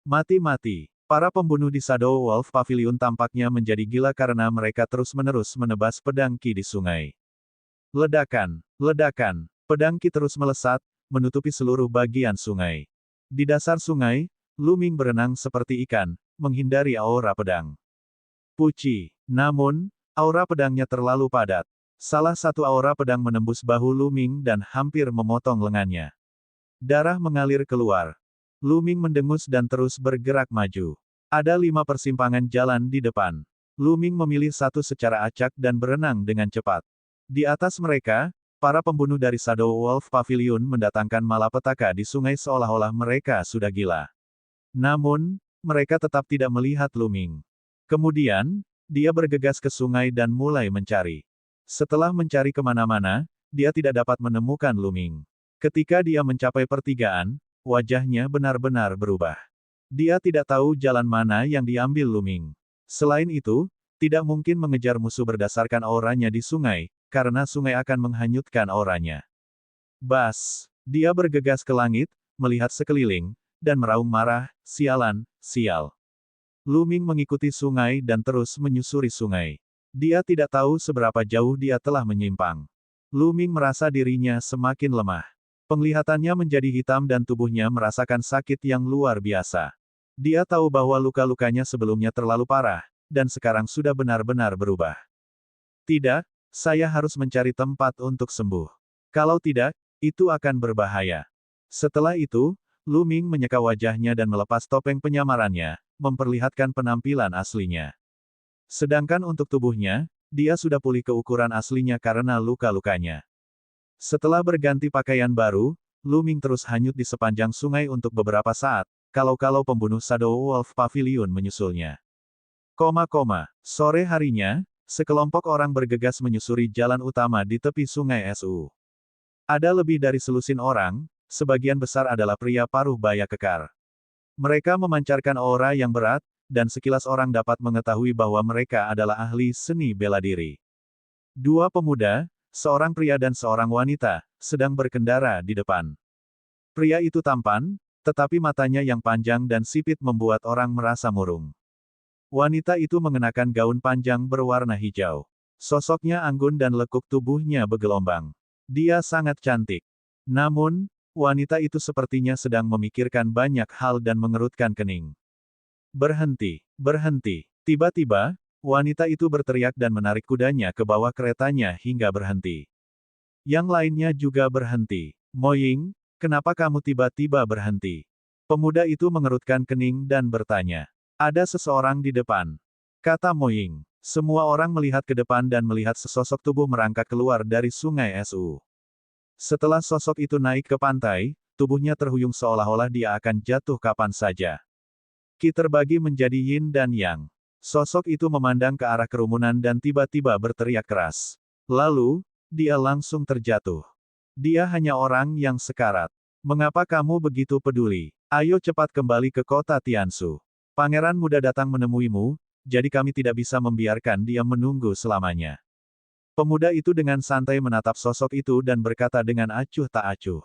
Mati-mati. Para pembunuh di Shadow Wolf Pavilion tampaknya menjadi gila karena mereka terus-menerus menebas pedang Ki di sungai. Ledakan, ledakan. Pedang Ki terus melesat, menutupi seluruh bagian sungai. Di dasar sungai, Lu Ming berenang seperti ikan, menghindari aura pedang. Puci. Namun, aura pedangnya terlalu padat. Salah satu aura pedang menembus bahu Lu Ming dan hampir memotong lengannya. Darah mengalir keluar. Lu Ming mendengus dan terus bergerak maju. Ada 5 persimpangan jalan di depan. Lu Ming memilih satu secara acak dan berenang dengan cepat. Di atas mereka, para pembunuh dari Shadow Wolf Pavilion mendatangkan malapetaka di sungai seolah-olah mereka sudah gila. Namun, mereka tetap tidak melihat Lu Ming. Kemudian, dia bergegas ke sungai dan mulai mencari. Setelah mencari kemana-mana, dia tidak dapat menemukan Lu Ming. Ketika dia mencapai pertigaan, wajahnya benar-benar berubah. Dia tidak tahu jalan mana yang diambil Lu Ming. Selain itu, tidak mungkin mengejar musuh berdasarkan auranya di sungai, karena sungai akan menghanyutkan auranya. Bas! Dia bergegas ke langit, melihat sekeliling, dan meraung marah, sialan, sial. Lu Ming mengikuti sungai dan terus menyusuri sungai. Dia tidak tahu seberapa jauh dia telah menyimpang. Lu Ming merasa dirinya semakin lemah. Penglihatannya menjadi hitam dan tubuhnya merasakan sakit yang luar biasa. Dia tahu bahwa luka-lukanya sebelumnya terlalu parah, dan sekarang sudah benar-benar berubah. Tidak, saya harus mencari tempat untuk sembuh. Kalau tidak, itu akan berbahaya. Setelah itu, Lu Ming menyeka wajahnya dan melepas topeng penyamarannya, memperlihatkan penampilan aslinya. Sedangkan untuk tubuhnya, dia sudah pulih ke ukuran aslinya karena luka-lukanya. Setelah berganti pakaian baru, Lu Ming terus hanyut di sepanjang sungai untuk beberapa saat, kalau-kalau pembunuh Shadow Wolf Pavilion menyusulnya. Sore harinya, sekelompok orang bergegas menyusuri jalan utama di tepi sungai Su. Ada lebih dari selusin orang, sebagian besar adalah pria paruh baya kekar. Mereka memancarkan aura yang berat, dan sekilas orang dapat mengetahui bahwa mereka adalah ahli seni bela diri. 2 pemuda, seorang pria dan seorang wanita, sedang berkendara di depan. Pria itu tampan, tetapi matanya yang panjang dan sipit membuat orang merasa murung. Wanita itu mengenakan gaun panjang berwarna hijau. Sosoknya anggun dan lekuk tubuhnya bergelombang. Dia sangat cantik. Namun, wanita itu sepertinya sedang memikirkan banyak hal dan mengerutkan kening. Berhenti, berhenti. Tiba-tiba, wanita itu berteriak dan menarik kudanya ke bawah keretanya hingga berhenti. Yang lainnya juga berhenti. Moying, kenapa kamu tiba-tiba berhenti? Pemuda itu mengerutkan kening dan bertanya. Ada seseorang di depan. Kata Moying. Semua orang melihat ke depan dan melihat sesosok tubuh merangkak keluar dari sungai Su. Setelah sosok itu naik ke pantai, tubuhnya terhuyung seolah-olah dia akan jatuh kapan saja. Ki terbagi menjadi yin dan yang. Sosok itu memandang ke arah kerumunan dan tiba-tiba berteriak keras. Lalu, dia langsung terjatuh. Dia hanya orang yang sekarat. Mengapa kamu begitu peduli? Ayo cepat kembali ke kota Tianshu. Pangeran muda datang menemuimu, jadi kami tidak bisa membiarkan dia menunggu selamanya. Pemuda itu dengan santai menatap sosok itu dan berkata dengan acuh tak acuh.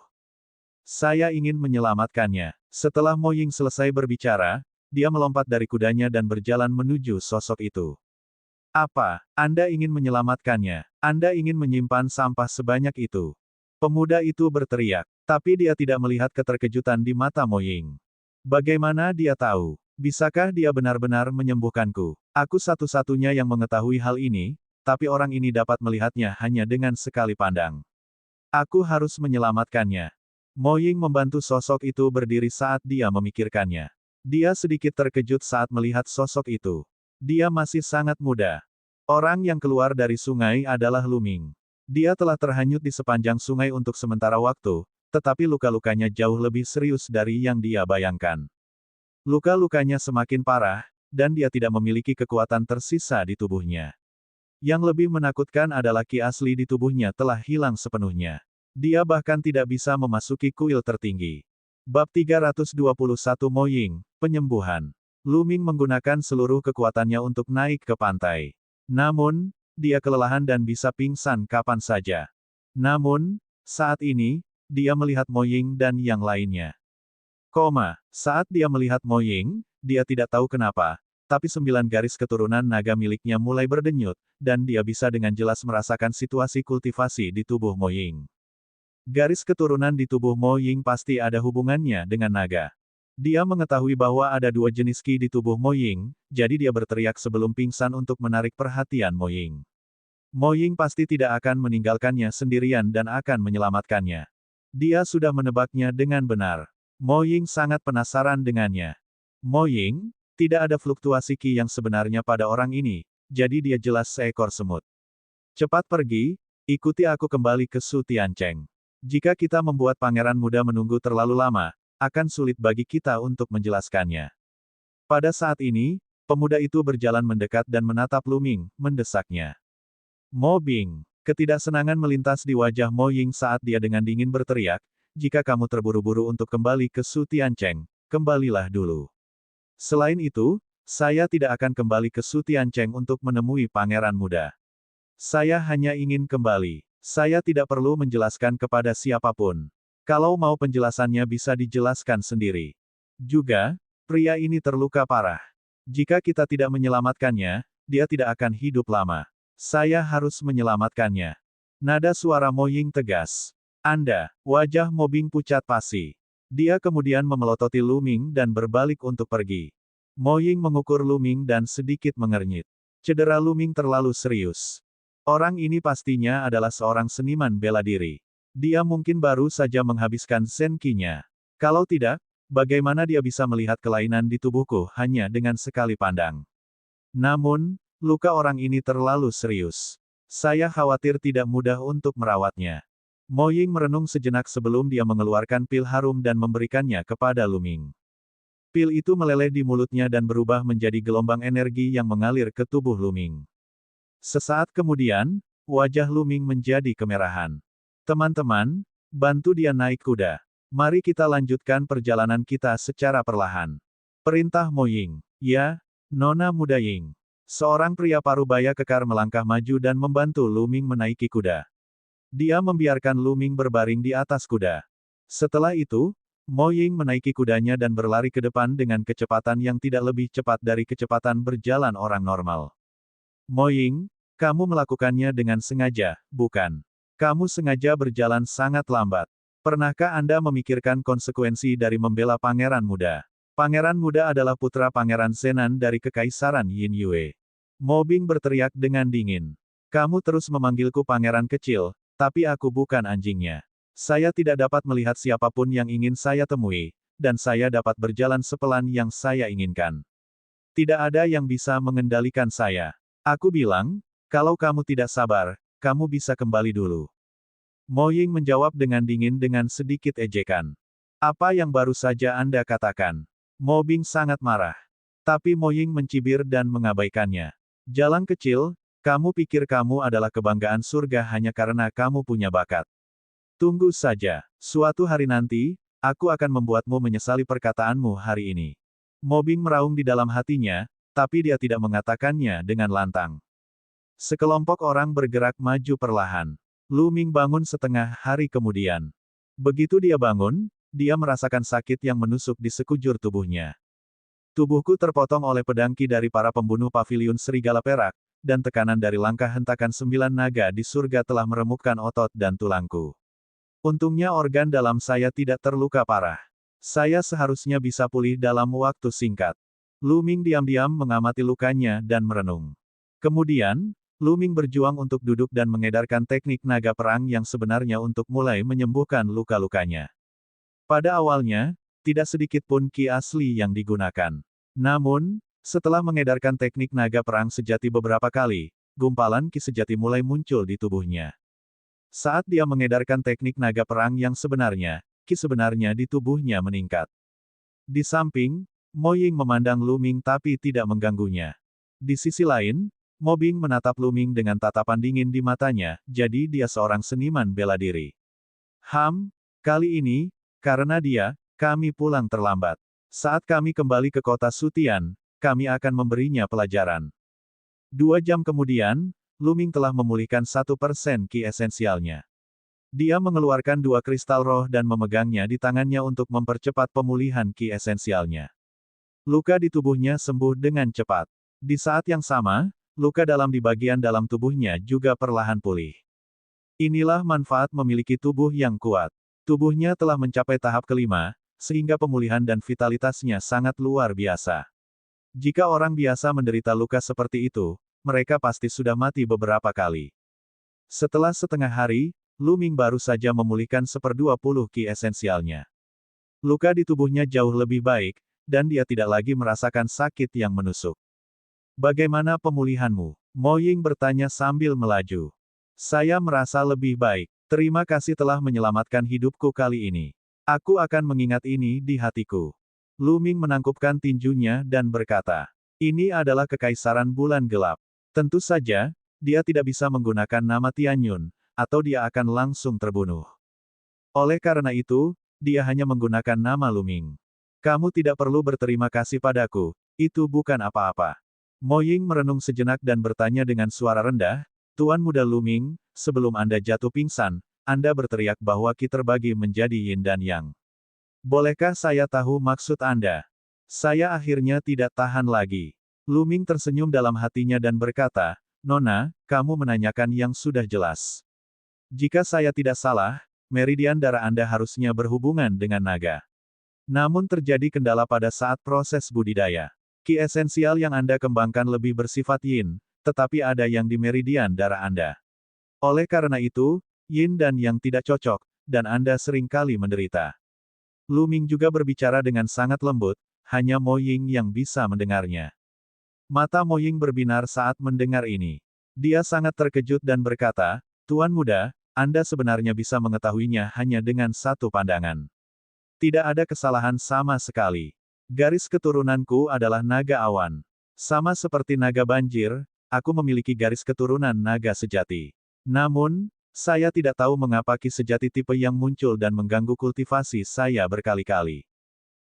Saya ingin menyelamatkannya. Setelah Mo Ying selesai berbicara, dia melompat dari kudanya dan berjalan menuju sosok itu. Apa? Anda ingin menyelamatkannya? Anda ingin menyimpan sampah sebanyak itu? Pemuda itu berteriak, tapi dia tidak melihat keterkejutan di mata Mo Ying. Bagaimana dia tahu? Bisakah dia benar-benar menyembuhkanku? Aku satu-satunya yang mengetahui hal ini, tapi orang ini dapat melihatnya hanya dengan sekali pandang. Aku harus menyelamatkannya. Mo Ying membantu sosok itu berdiri saat dia memikirkannya. Dia sedikit terkejut saat melihat sosok itu. Dia masih sangat muda. Orang yang keluar dari sungai adalah Lu Ming. Dia telah terhanyut di sepanjang sungai untuk sementara waktu, tetapi luka-lukanya jauh lebih serius dari yang dia bayangkan. Luka-lukanya semakin parah, dan dia tidak memiliki kekuatan tersisa di tubuhnya. Yang lebih menakutkan adalah ki asli di tubuhnya telah hilang sepenuhnya. Dia bahkan tidak bisa memasuki kuil tertinggi. Bab 321 Mo Ying, Penyembuhan. Lu Ming menggunakan seluruh kekuatannya untuk naik ke pantai. Namun, dia kelelahan dan bisa pingsan kapan saja. Namun, saat ini, dia melihat Mo Ying dan yang lainnya. Saat dia melihat Mo Ying, dia tidak tahu kenapa, tapi 9 garis keturunan naga miliknya mulai berdenyut, dan dia bisa dengan jelas merasakan situasi kultivasi di tubuh Mo Ying. Garis keturunan di tubuh Mo Ying pasti ada hubungannya dengan naga. Dia mengetahui bahwa ada 2 jenis Qi di tubuh Mo Ying, jadi dia berteriak sebelum pingsan untuk menarik perhatian Mo Ying. Mo Ying pasti tidak akan meninggalkannya sendirian dan akan menyelamatkannya. Dia sudah menebaknya dengan benar. Mo Ying sangat penasaran dengannya. Mo Ying, tidak ada fluktuasi Qi yang sebenarnya pada orang ini, jadi dia jelas seekor semut. Cepat pergi, ikuti aku kembali ke Su Tiancheng. Jika kita membuat pangeran muda menunggu terlalu lama, akan sulit bagi kita untuk menjelaskannya. Pada saat ini, pemuda itu berjalan mendekat dan menatap Lu Ming, mendesaknya. Mo Bing, ketidaksenangan melintas di wajah Mo Ying saat dia dengan dingin berteriak, jika kamu terburu-buru untuk kembali ke Su Tiancheng, kembalilah dulu. Selain itu, saya tidak akan kembali ke Su Tiancheng untuk menemui pangeran muda. Saya hanya ingin kembali. Saya tidak perlu menjelaskan kepada siapapun. Kalau mau penjelasannya bisa dijelaskan sendiri. Juga, pria ini terluka parah. Jika kita tidak menyelamatkannya, dia tidak akan hidup lama. Saya harus menyelamatkannya. Nada suara Mo Ying tegas. Anda, wajah Mo Bing pucat pasi. Dia kemudian memelototi Lu Ming dan berbalik untuk pergi. Mo Ying mengukur Lu Ming dan sedikit mengernyit. Cedera Lu Ming terlalu serius. Orang ini pastinya adalah seorang seniman bela diri. Dia mungkin baru saja menghabiskan Zen Qi-nya. Kalau tidak, bagaimana dia bisa melihat kelainan di tubuhku hanya dengan sekali pandang? Namun, luka orang ini terlalu serius. Saya khawatir tidak mudah untuk merawatnya. Mo Ying merenung sejenak sebelum dia mengeluarkan pil harum dan memberikannya kepada Lu Ming. Pil itu meleleh di mulutnya dan berubah menjadi gelombang energi yang mengalir ke tubuh Lu Ming. Sesaat kemudian, wajah Lu Ming menjadi kemerahan. Teman-teman, bantu dia naik kuda. Mari kita lanjutkan perjalanan kita secara perlahan. Perintah Mo Ying. Ya, Nona Muda Ying. Seorang pria parubaya kekar melangkah maju dan membantu Lu Ming menaiki kuda. Dia membiarkan Lu Ming berbaring di atas kuda. Setelah itu, Mo Ying menaiki kudanya dan berlari ke depan dengan kecepatan yang tidak lebih cepat dari kecepatan berjalan orang normal. Mo Ying, kamu melakukannya dengan sengaja, bukan? Kamu sengaja berjalan sangat lambat. Pernahkah Anda memikirkan konsekuensi dari membela pangeran muda? Pangeran muda adalah putra pangeran Zenan dari Kekaisaran Yin Yue. Mo Bing berteriak dengan dingin. Kamu terus memanggilku pangeran kecil, tapi aku bukan anjingnya. Saya tidak dapat melihat siapapun yang ingin saya temui, dan saya dapat berjalan sepelan yang saya inginkan. Tidak ada yang bisa mengendalikan saya. Aku bilang, kalau kamu tidak sabar, kamu bisa kembali dulu. Mo Ying menjawab dengan dingin dengan sedikit ejekan. Apa yang baru saja Anda katakan? Mo Bing sangat marah. Tapi Mo Ying mencibir dan mengabaikannya. Jalan kecil, kamu pikir kamu adalah kebanggaan surga hanya karena kamu punya bakat. Tunggu saja, suatu hari nanti, aku akan membuatmu menyesali perkataanmu hari ini. Mo Bing meraung di dalam hatinya, tapi dia tidak mengatakannya dengan lantang. Sekelompok orang bergerak maju perlahan. Lu Ming bangun setengah hari kemudian. Begitu dia bangun, dia merasakan sakit yang menusuk di sekujur tubuhnya. Tubuhku terpotong oleh pedang Qi dari para pembunuh paviliun serigala perak, dan tekanan dari langkah hentakan 9 naga di surga telah meremukkan otot dan tulangku. Untungnya organ dalam saya tidak terluka parah. Saya seharusnya bisa pulih dalam waktu singkat. Lu Ming diam-diam mengamati lukanya dan merenung. Kemudian, Lu Ming berjuang untuk duduk dan mengedarkan teknik naga perang yang sebenarnya untuk mulai menyembuhkan luka-lukanya. Pada awalnya, tidak sedikit pun Qi asli yang digunakan. Namun, setelah mengedarkan teknik naga perang sejati beberapa kali, gumpalan Qi sejati mulai muncul di tubuhnya. Saat dia mengedarkan teknik naga perang yang sebenarnya, Qi sebenarnya di tubuhnya meningkat. Di samping, Mo Ying memandang Lu Ming tapi tidak mengganggunya. Di sisi lain, Mo Bing menatap Lu Ming dengan tatapan dingin di matanya, jadi dia seorang seniman bela diri. Kali ini, karena dia, kami pulang terlambat. Saat kami kembali ke kota Sutian, kami akan memberinya pelajaran. 2 jam kemudian, Lu Ming telah memulihkan 1% ki esensialnya. Dia mengeluarkan 2 kristal roh dan memegangnya di tangannya untuk mempercepat pemulihan ki esensialnya. Luka di tubuhnya sembuh dengan cepat. Di saat yang sama, luka dalam di bagian dalam tubuhnya juga perlahan pulih. Inilah manfaat memiliki tubuh yang kuat. Tubuhnya telah mencapai tahap kelima, sehingga pemulihan dan vitalitasnya sangat luar biasa. Jika orang biasa menderita luka seperti itu, mereka pasti sudah mati beberapa kali. Setelah setengah hari, Lu Ming baru saja memulihkan 1/20 ki esensialnya. Luka di tubuhnya jauh lebih baik, dan dia tidak lagi merasakan sakit yang menusuk. Bagaimana pemulihanmu? Mo Ying bertanya sambil melaju. Saya merasa lebih baik. Terima kasih telah menyelamatkan hidupku kali ini. Aku akan mengingat ini di hatiku. Lu Ming menangkupkan tinjunya dan berkata, ini adalah kekaisaran bulan gelap. Tentu saja, dia tidak bisa menggunakan nama Tianyun, atau dia akan langsung terbunuh. Oleh karena itu, dia hanya menggunakan nama Lu Ming. Kamu tidak perlu berterima kasih padaku, itu bukan apa-apa. Mo Ying merenung sejenak dan bertanya dengan suara rendah, Tuan Muda Lu Ming, sebelum Anda jatuh pingsan, Anda berteriak bahwa Qi terbagi menjadi Yin dan Yang. Bolehkah saya tahu maksud Anda? Saya akhirnya tidak tahan lagi. Lu Ming tersenyum dalam hatinya dan berkata, Nona, kamu menanyakan yang sudah jelas. Jika saya tidak salah, meridian darah Anda harusnya berhubungan dengan naga. Namun terjadi kendala pada saat proses budidaya. Ki esensial yang Anda kembangkan lebih bersifat Yin, tetapi ada yang di meridian darah Anda. Oleh karena itu, Yin dan Yang tidak cocok, dan Anda seringkali menderita. Lu Ming juga berbicara dengan sangat lembut, hanya Mo Ying yang bisa mendengarnya. Mata Mo Ying berbinar saat mendengar ini. Dia sangat terkejut dan berkata, Tuan Muda, Anda sebenarnya bisa mengetahuinya hanya dengan satu pandangan. Tidak ada kesalahan sama sekali. Garis keturunanku adalah naga awan. Sama seperti naga banjir, aku memiliki garis keturunan naga sejati. Namun, saya tidak tahu mengapa Ki sejati tipe yang muncul dan mengganggu kultivasi saya berkali-kali.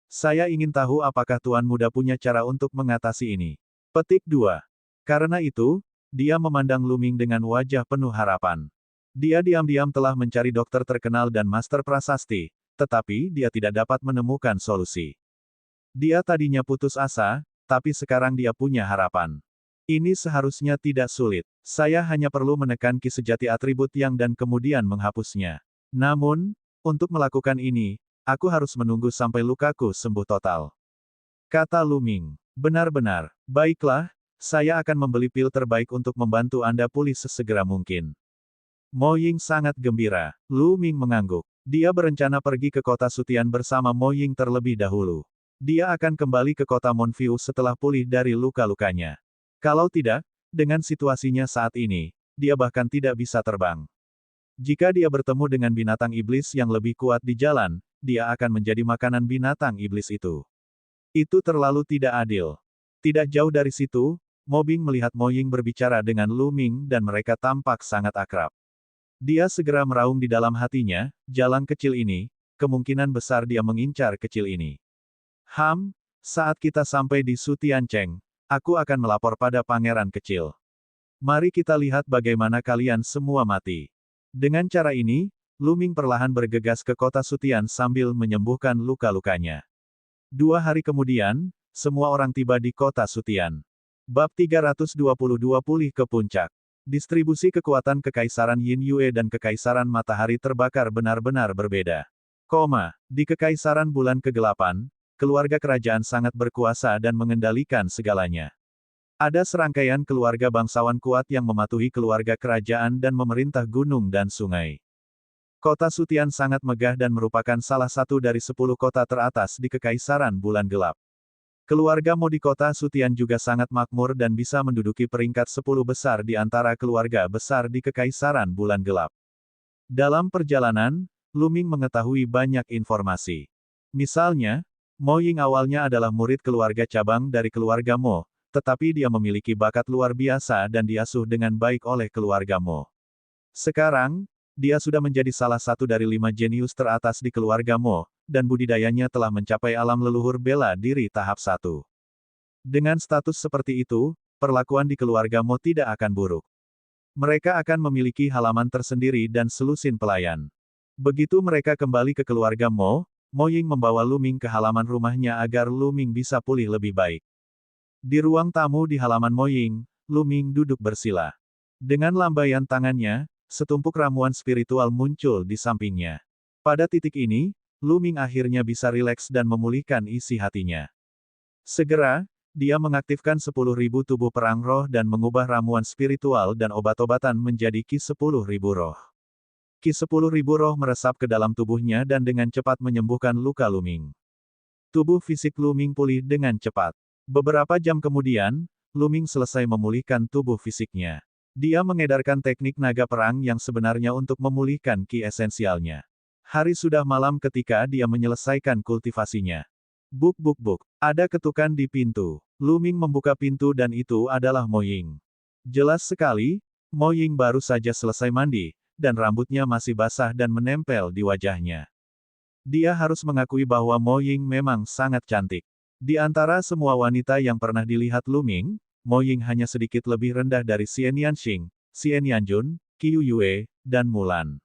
Saya ingin tahu apakah Tuan Muda punya cara untuk mengatasi ini. Petik 2. Karena itu, dia memandang Lu Ming dengan wajah penuh harapan. Dia diam-diam telah mencari dokter terkenal dan master prasasti, tetapi dia tidak dapat menemukan solusi. Dia tadinya putus asa, tapi sekarang dia punya harapan. Ini seharusnya tidak sulit. Saya hanya perlu menekan Ki sejati atribut yang dan kemudian menghapusnya. Namun, untuk melakukan ini, aku harus menunggu sampai lukaku sembuh total. Kata Lu Ming. Benar-benar. Baiklah, saya akan membeli pil terbaik untuk membantu Anda pulih sesegera mungkin. Mo Ying sangat gembira. Lu Ming mengangguk. Dia berencana pergi ke kota Sutian bersama Mo Ying terlebih dahulu. Dia akan kembali ke kota Monfiu setelah pulih dari luka-lukanya. Kalau tidak, dengan situasinya saat ini, dia bahkan tidak bisa terbang. Jika dia bertemu dengan binatang iblis yang lebih kuat di jalan, dia akan menjadi makanan binatang iblis itu. Itu terlalu tidak adil. Tidak jauh dari situ, Mo Bing melihat Mo Ying berbicara dengan Lu Ming dan mereka tampak sangat akrab. Dia segera meraung di dalam hatinya, jalan kecil ini, kemungkinan besar dia mengincar kecil ini. Saat kita sampai di Sutianceng, aku akan melapor pada pangeran kecil. Mari kita lihat bagaimana kalian semua mati. Dengan cara ini, Lu Ming perlahan bergegas ke kota Sutian sambil menyembuhkan luka-lukanya. 2 hari kemudian, semua orang tiba di kota Sutian. Bab 322 pulih ke puncak. Distribusi kekuatan Kekaisaran Yin Yue dan Kekaisaran Matahari Terbakar benar-benar berbeda. Di Kekaisaran Bulan Kegelapan, keluarga kerajaan sangat berkuasa dan mengendalikan segalanya. Ada serangkaian keluarga bangsawan kuat yang mematuhi keluarga kerajaan dan memerintah gunung dan sungai. Kota Sutian sangat megah dan merupakan salah satu dari 10 kota teratas di Kekaisaran Bulan Gelap. Keluarga Mo di kota Sutian juga sangat makmur dan bisa menduduki peringkat 10 besar di antara keluarga besar di Kekaisaran Bulan Gelap. Dalam perjalanan, Lu Ming mengetahui banyak informasi. Misalnya, Mo Ying awalnya adalah murid keluarga cabang dari keluarga Mo, tetapi dia memiliki bakat luar biasa dan diasuh dengan baik oleh keluarga Mo. Sekarang, dia sudah menjadi salah satu dari 5 jenius teratas di keluarga Mo, dan budidayanya telah mencapai alam leluhur bela diri tahap 1. Dengan status seperti itu, perlakuan di keluarga Mo tidak akan buruk. Mereka akan memiliki halaman tersendiri dan selusin pelayan. Begitu mereka kembali ke keluarga Mo, Mo Ying membawa Lu Ming ke halaman rumahnya agar Lu Ming bisa pulih lebih baik. Di ruang tamu di halaman Mo Ying, Lu Ming duduk bersila. Dengan lambaian tangannya, setumpuk ramuan spiritual muncul di sampingnya. Pada titik ini, Lu Ming akhirnya bisa rileks dan memulihkan isi hatinya. Segera, dia mengaktifkan 10.000 tubuh perang roh dan mengubah ramuan spiritual dan obat-obatan menjadi Ki 10.000 roh. Ki 10.000 roh meresap ke dalam tubuhnya dan dengan cepat menyembuhkan luka Lu Ming. Tubuh fisik Lu Ming pulih dengan cepat. Beberapa jam kemudian, Lu Ming selesai memulihkan tubuh fisiknya. Dia mengedarkan teknik naga perang yang sebenarnya untuk memulihkan ki esensialnya. Hari sudah malam ketika dia menyelesaikan kultivasinya. Buk buk buk. Ada ketukan di pintu. Lu Ming membuka pintu dan itu adalah Mo Ying. Jelas sekali, Mo Ying baru saja selesai mandi, dan rambutnya masih basah dan menempel di wajahnya. Dia harus mengakui bahwa Mo Ying memang sangat cantik. Di antara semua wanita yang pernah dilihat Lu Ming, Mo Ying hanya sedikit lebih rendah dari Xian Yanxing, Xian Yanjun, Qiu Yue, dan Mulan.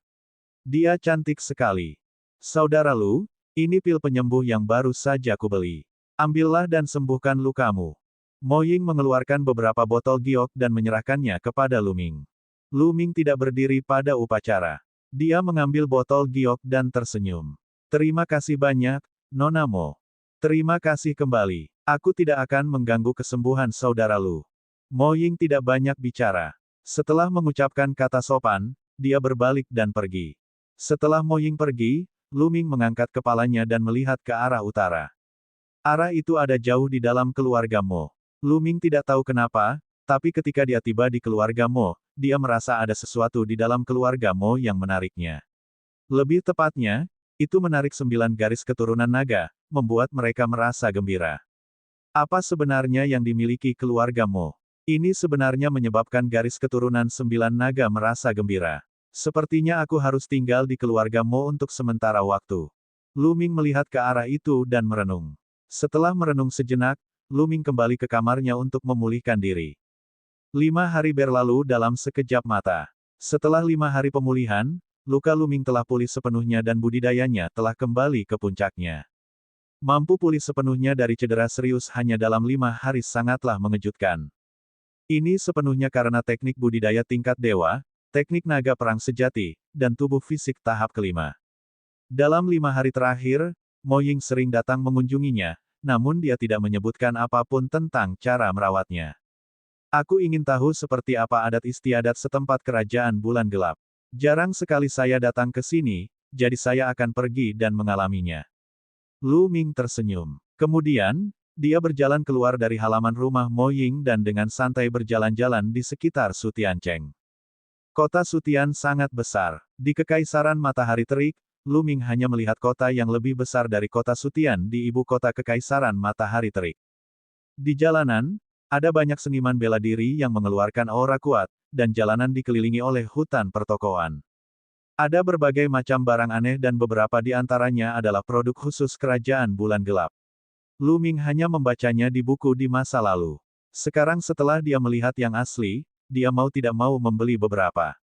Dia cantik sekali. Saudara Lu, ini pil penyembuh yang baru saja kubeli. Ambillah dan sembuhkan lukamu. Mo Ying mengeluarkan beberapa botol giok dan menyerahkannya kepada Lu Ming. Lu Ming tidak berdiri pada upacara. Dia mengambil botol giok dan tersenyum. Terima kasih banyak, Nona Mo. Terima kasih kembali. Aku tidak akan mengganggu kesembuhan saudara Lu. Mo Ying tidak banyak bicara. Setelah mengucapkan kata sopan, dia berbalik dan pergi. Setelah Mo Ying pergi, Lu Ming mengangkat kepalanya dan melihat ke arah utara. Arah itu ada jauh di dalam keluarga Mo. Lu Ming tidak tahu kenapa, tapi ketika dia tiba di keluarga Mo, dia merasa ada sesuatu di dalam keluarga Mo yang menariknya. Lebih tepatnya, itu menarik 9 garis keturunan naga, membuat mereka merasa gembira. Apa sebenarnya yang dimiliki keluarga Mo? Ini sebenarnya menyebabkan garis keturunan 9 naga merasa gembira. Sepertinya aku harus tinggal di keluarga Mo untuk sementara waktu. Lu Ming melihat ke arah itu dan merenung. Setelah merenung sejenak, Lu Ming kembali ke kamarnya untuk memulihkan diri. 5 hari berlalu dalam sekejap mata. Setelah 5 hari pemulihan, luka Lu Ming telah pulih sepenuhnya dan budidayanya telah kembali ke puncaknya. Mampu pulih sepenuhnya dari cedera serius hanya dalam 5 hari sangatlah mengejutkan. Ini sepenuhnya karena teknik budidaya tingkat dewa, teknik naga perang sejati, dan tubuh fisik tahap kelima. Dalam 5 hari terakhir, Mo Ying sering datang mengunjunginya, namun dia tidak menyebutkan apapun tentang cara merawatnya. Aku ingin tahu seperti apa adat istiadat setempat kerajaan bulan gelap. Jarang sekali saya datang ke sini, jadi saya akan pergi dan mengalaminya. Lu Ming tersenyum. Kemudian, dia berjalan keluar dari halaman rumah Mo Ying dan dengan santai berjalan-jalan di sekitar Sutiancheng. Kota Sutian sangat besar. Di Kekaisaran Matahari Terik, Lu Ming hanya melihat kota yang lebih besar dari kota Sutian di ibu kota Kekaisaran Matahari Terik. Di jalanan, ada banyak seniman bela diri yang mengeluarkan aura kuat, dan jalanan dikelilingi oleh hutan pertokoan. Ada berbagai macam barang aneh dan beberapa di antaranya adalah produk khusus kerajaan bulan gelap. Lu Ming hanya membacanya di buku di masa lalu. Sekarang setelah dia melihat yang asli, dia mau tidak mau membeli beberapa.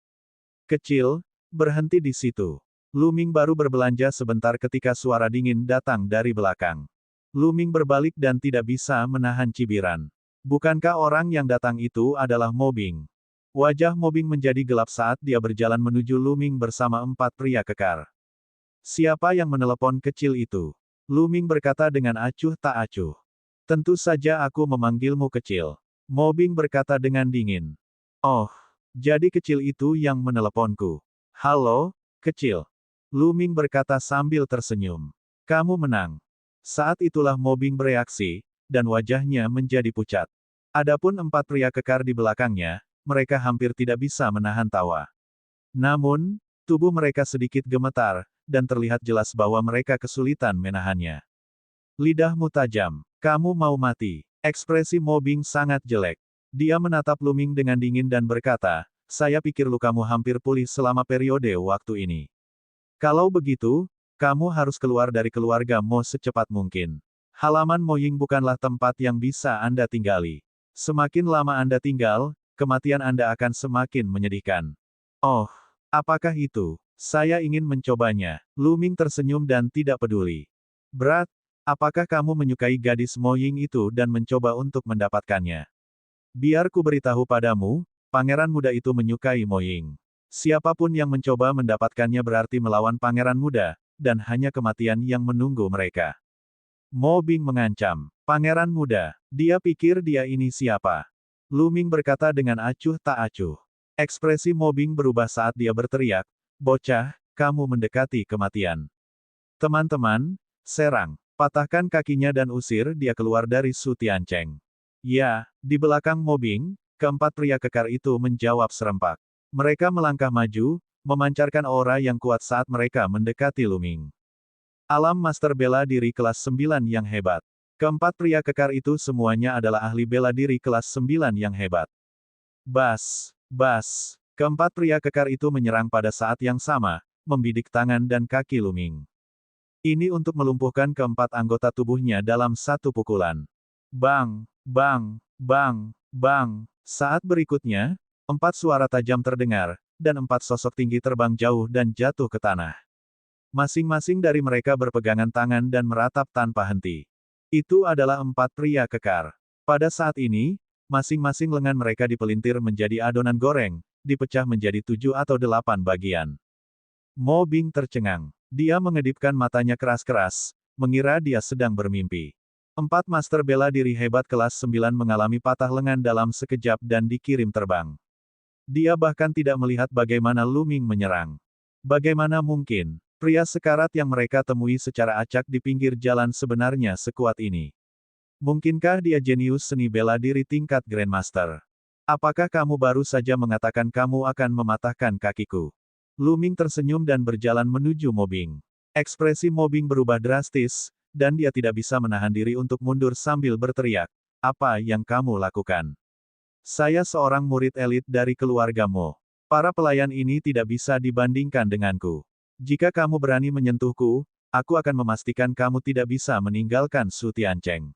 Kecil, berhenti di situ. Lu Ming baru berbelanja sebentar ketika suara dingin datang dari belakang. Lu Ming berbalik dan tidak bisa menahan cibiran. Bukankah orang yang datang itu adalah Mo Bing? Wajah Mo Bing menjadi gelap saat dia berjalan menuju Lu Ming bersama 4 pria kekar. Siapa yang menelepon kecil itu? Lu Ming berkata dengan acuh tak acuh. Tentu saja aku memanggilmu kecil. Mo Bing berkata dengan dingin. Oh, jadi kecil itu yang meneleponku. Halo, kecil. Lu Ming berkata sambil tersenyum. Kamu menang. Saat itulah Mo Bing bereaksi, dan wajahnya menjadi pucat. Adapun 4 pria kekar di belakangnya, mereka hampir tidak bisa menahan tawa. Namun, tubuh mereka sedikit gemetar, dan terlihat jelas bahwa mereka kesulitan menahannya. Lidahmu tajam. Kamu mau mati. Ekspresi Mo Bing sangat jelek. Dia menatap Lu Ming dengan dingin dan berkata, saya pikir lukamu hampir pulih selama periode waktu ini. Kalau begitu, Kamu harus keluar dari keluarga Mo secepat mungkin. Halaman Moying bukanlah tempat yang bisa Anda tinggali. Semakin lama Anda tinggal, kematian Anda akan semakin menyedihkan. Oh, apakah itu? Saya ingin mencobanya. Lu Ming tersenyum dan tidak peduli. Berat, apakah kamu menyukai gadis Moying itu dan mencoba untuk mendapatkannya? Biar ku beritahu padamu, pangeran muda itu menyukai Moying. Siapapun yang mencoba mendapatkannya berarti melawan pangeran muda, dan hanya kematian yang menunggu mereka. Mo Bing mengancam. Pangeran muda. Dia pikir dia ini siapa? Lu Ming berkata dengan acuh tak acuh. Ekspresi Mo Bing berubah saat dia berteriak, "Bocah, kamu mendekati kematian. Teman-teman, serang. Patahkan kakinya dan usir dia keluar dari Su Tiancheng." Ya, di belakang Mo Bing, keempat pria kekar itu menjawab serempak. Mereka melangkah maju, memancarkan aura yang kuat saat mereka mendekati Lu Ming. Alam Master Bela Diri kelas 9 yang hebat. Keempat pria kekar itu semuanya adalah ahli bela diri kelas 9 yang hebat. Bas, bas. Keempat pria kekar itu menyerang pada saat yang sama, membidik tangan dan kaki Lu Ming. Ini untuk melumpuhkan keempat anggota tubuhnya dalam satu pukulan. Bang, bang, bang, bang. Saat berikutnya, 4 suara tajam terdengar, dan 4 sosok tinggi terbang jauh dan jatuh ke tanah. Masing-masing dari mereka berpegangan tangan dan meratap tanpa henti. Itu adalah 4 pria kekar. Pada saat ini, masing-masing lengan mereka dipelintir menjadi adonan goreng, dipecah menjadi 7 atau 8 bagian. Mo Bing tercengang. Dia mengedipkan matanya keras-keras, mengira dia sedang bermimpi. 4 master bela diri hebat kelas 9 mengalami patah lengan dalam sekejap dan dikirim terbang. Dia bahkan tidak melihat bagaimana Lu Ming menyerang. Bagaimana mungkin, pria sekarat yang mereka temui secara acak di pinggir jalan sebenarnya sekuat ini? Mungkinkah dia jenius seni bela diri tingkat Grandmaster? Apakah kamu baru saja mengatakan kamu akan mematahkan kakiku? Lu Ming tersenyum dan berjalan menuju Mo Bing. Ekspresi Mo Bing berubah drastis, dan dia tidak bisa menahan diri untuk mundur sambil berteriak, "Apa yang kamu lakukan? Saya seorang murid elit dari keluarga Mo. Para pelayan ini tidak bisa dibandingkan denganku. Jika kamu berani menyentuhku, aku akan memastikan kamu tidak bisa meninggalkan Su Tiancheng."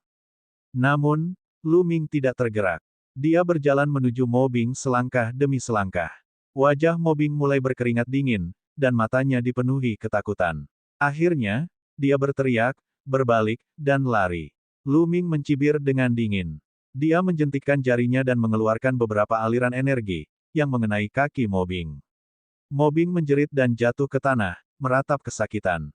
Namun, Lu Ming tidak tergerak. Dia berjalan menuju Mo Bing selangkah demi selangkah. Wajah Mo Bing mulai berkeringat dingin, dan matanya dipenuhi ketakutan. Akhirnya, dia berteriak, berbalik, dan lari. Lu Ming mencibir dengan dingin. Dia menjentikkan jarinya dan mengeluarkan beberapa aliran energi, yang mengenai kaki Mo Bing. Mo Bing menjerit dan jatuh ke tanah, meratap kesakitan.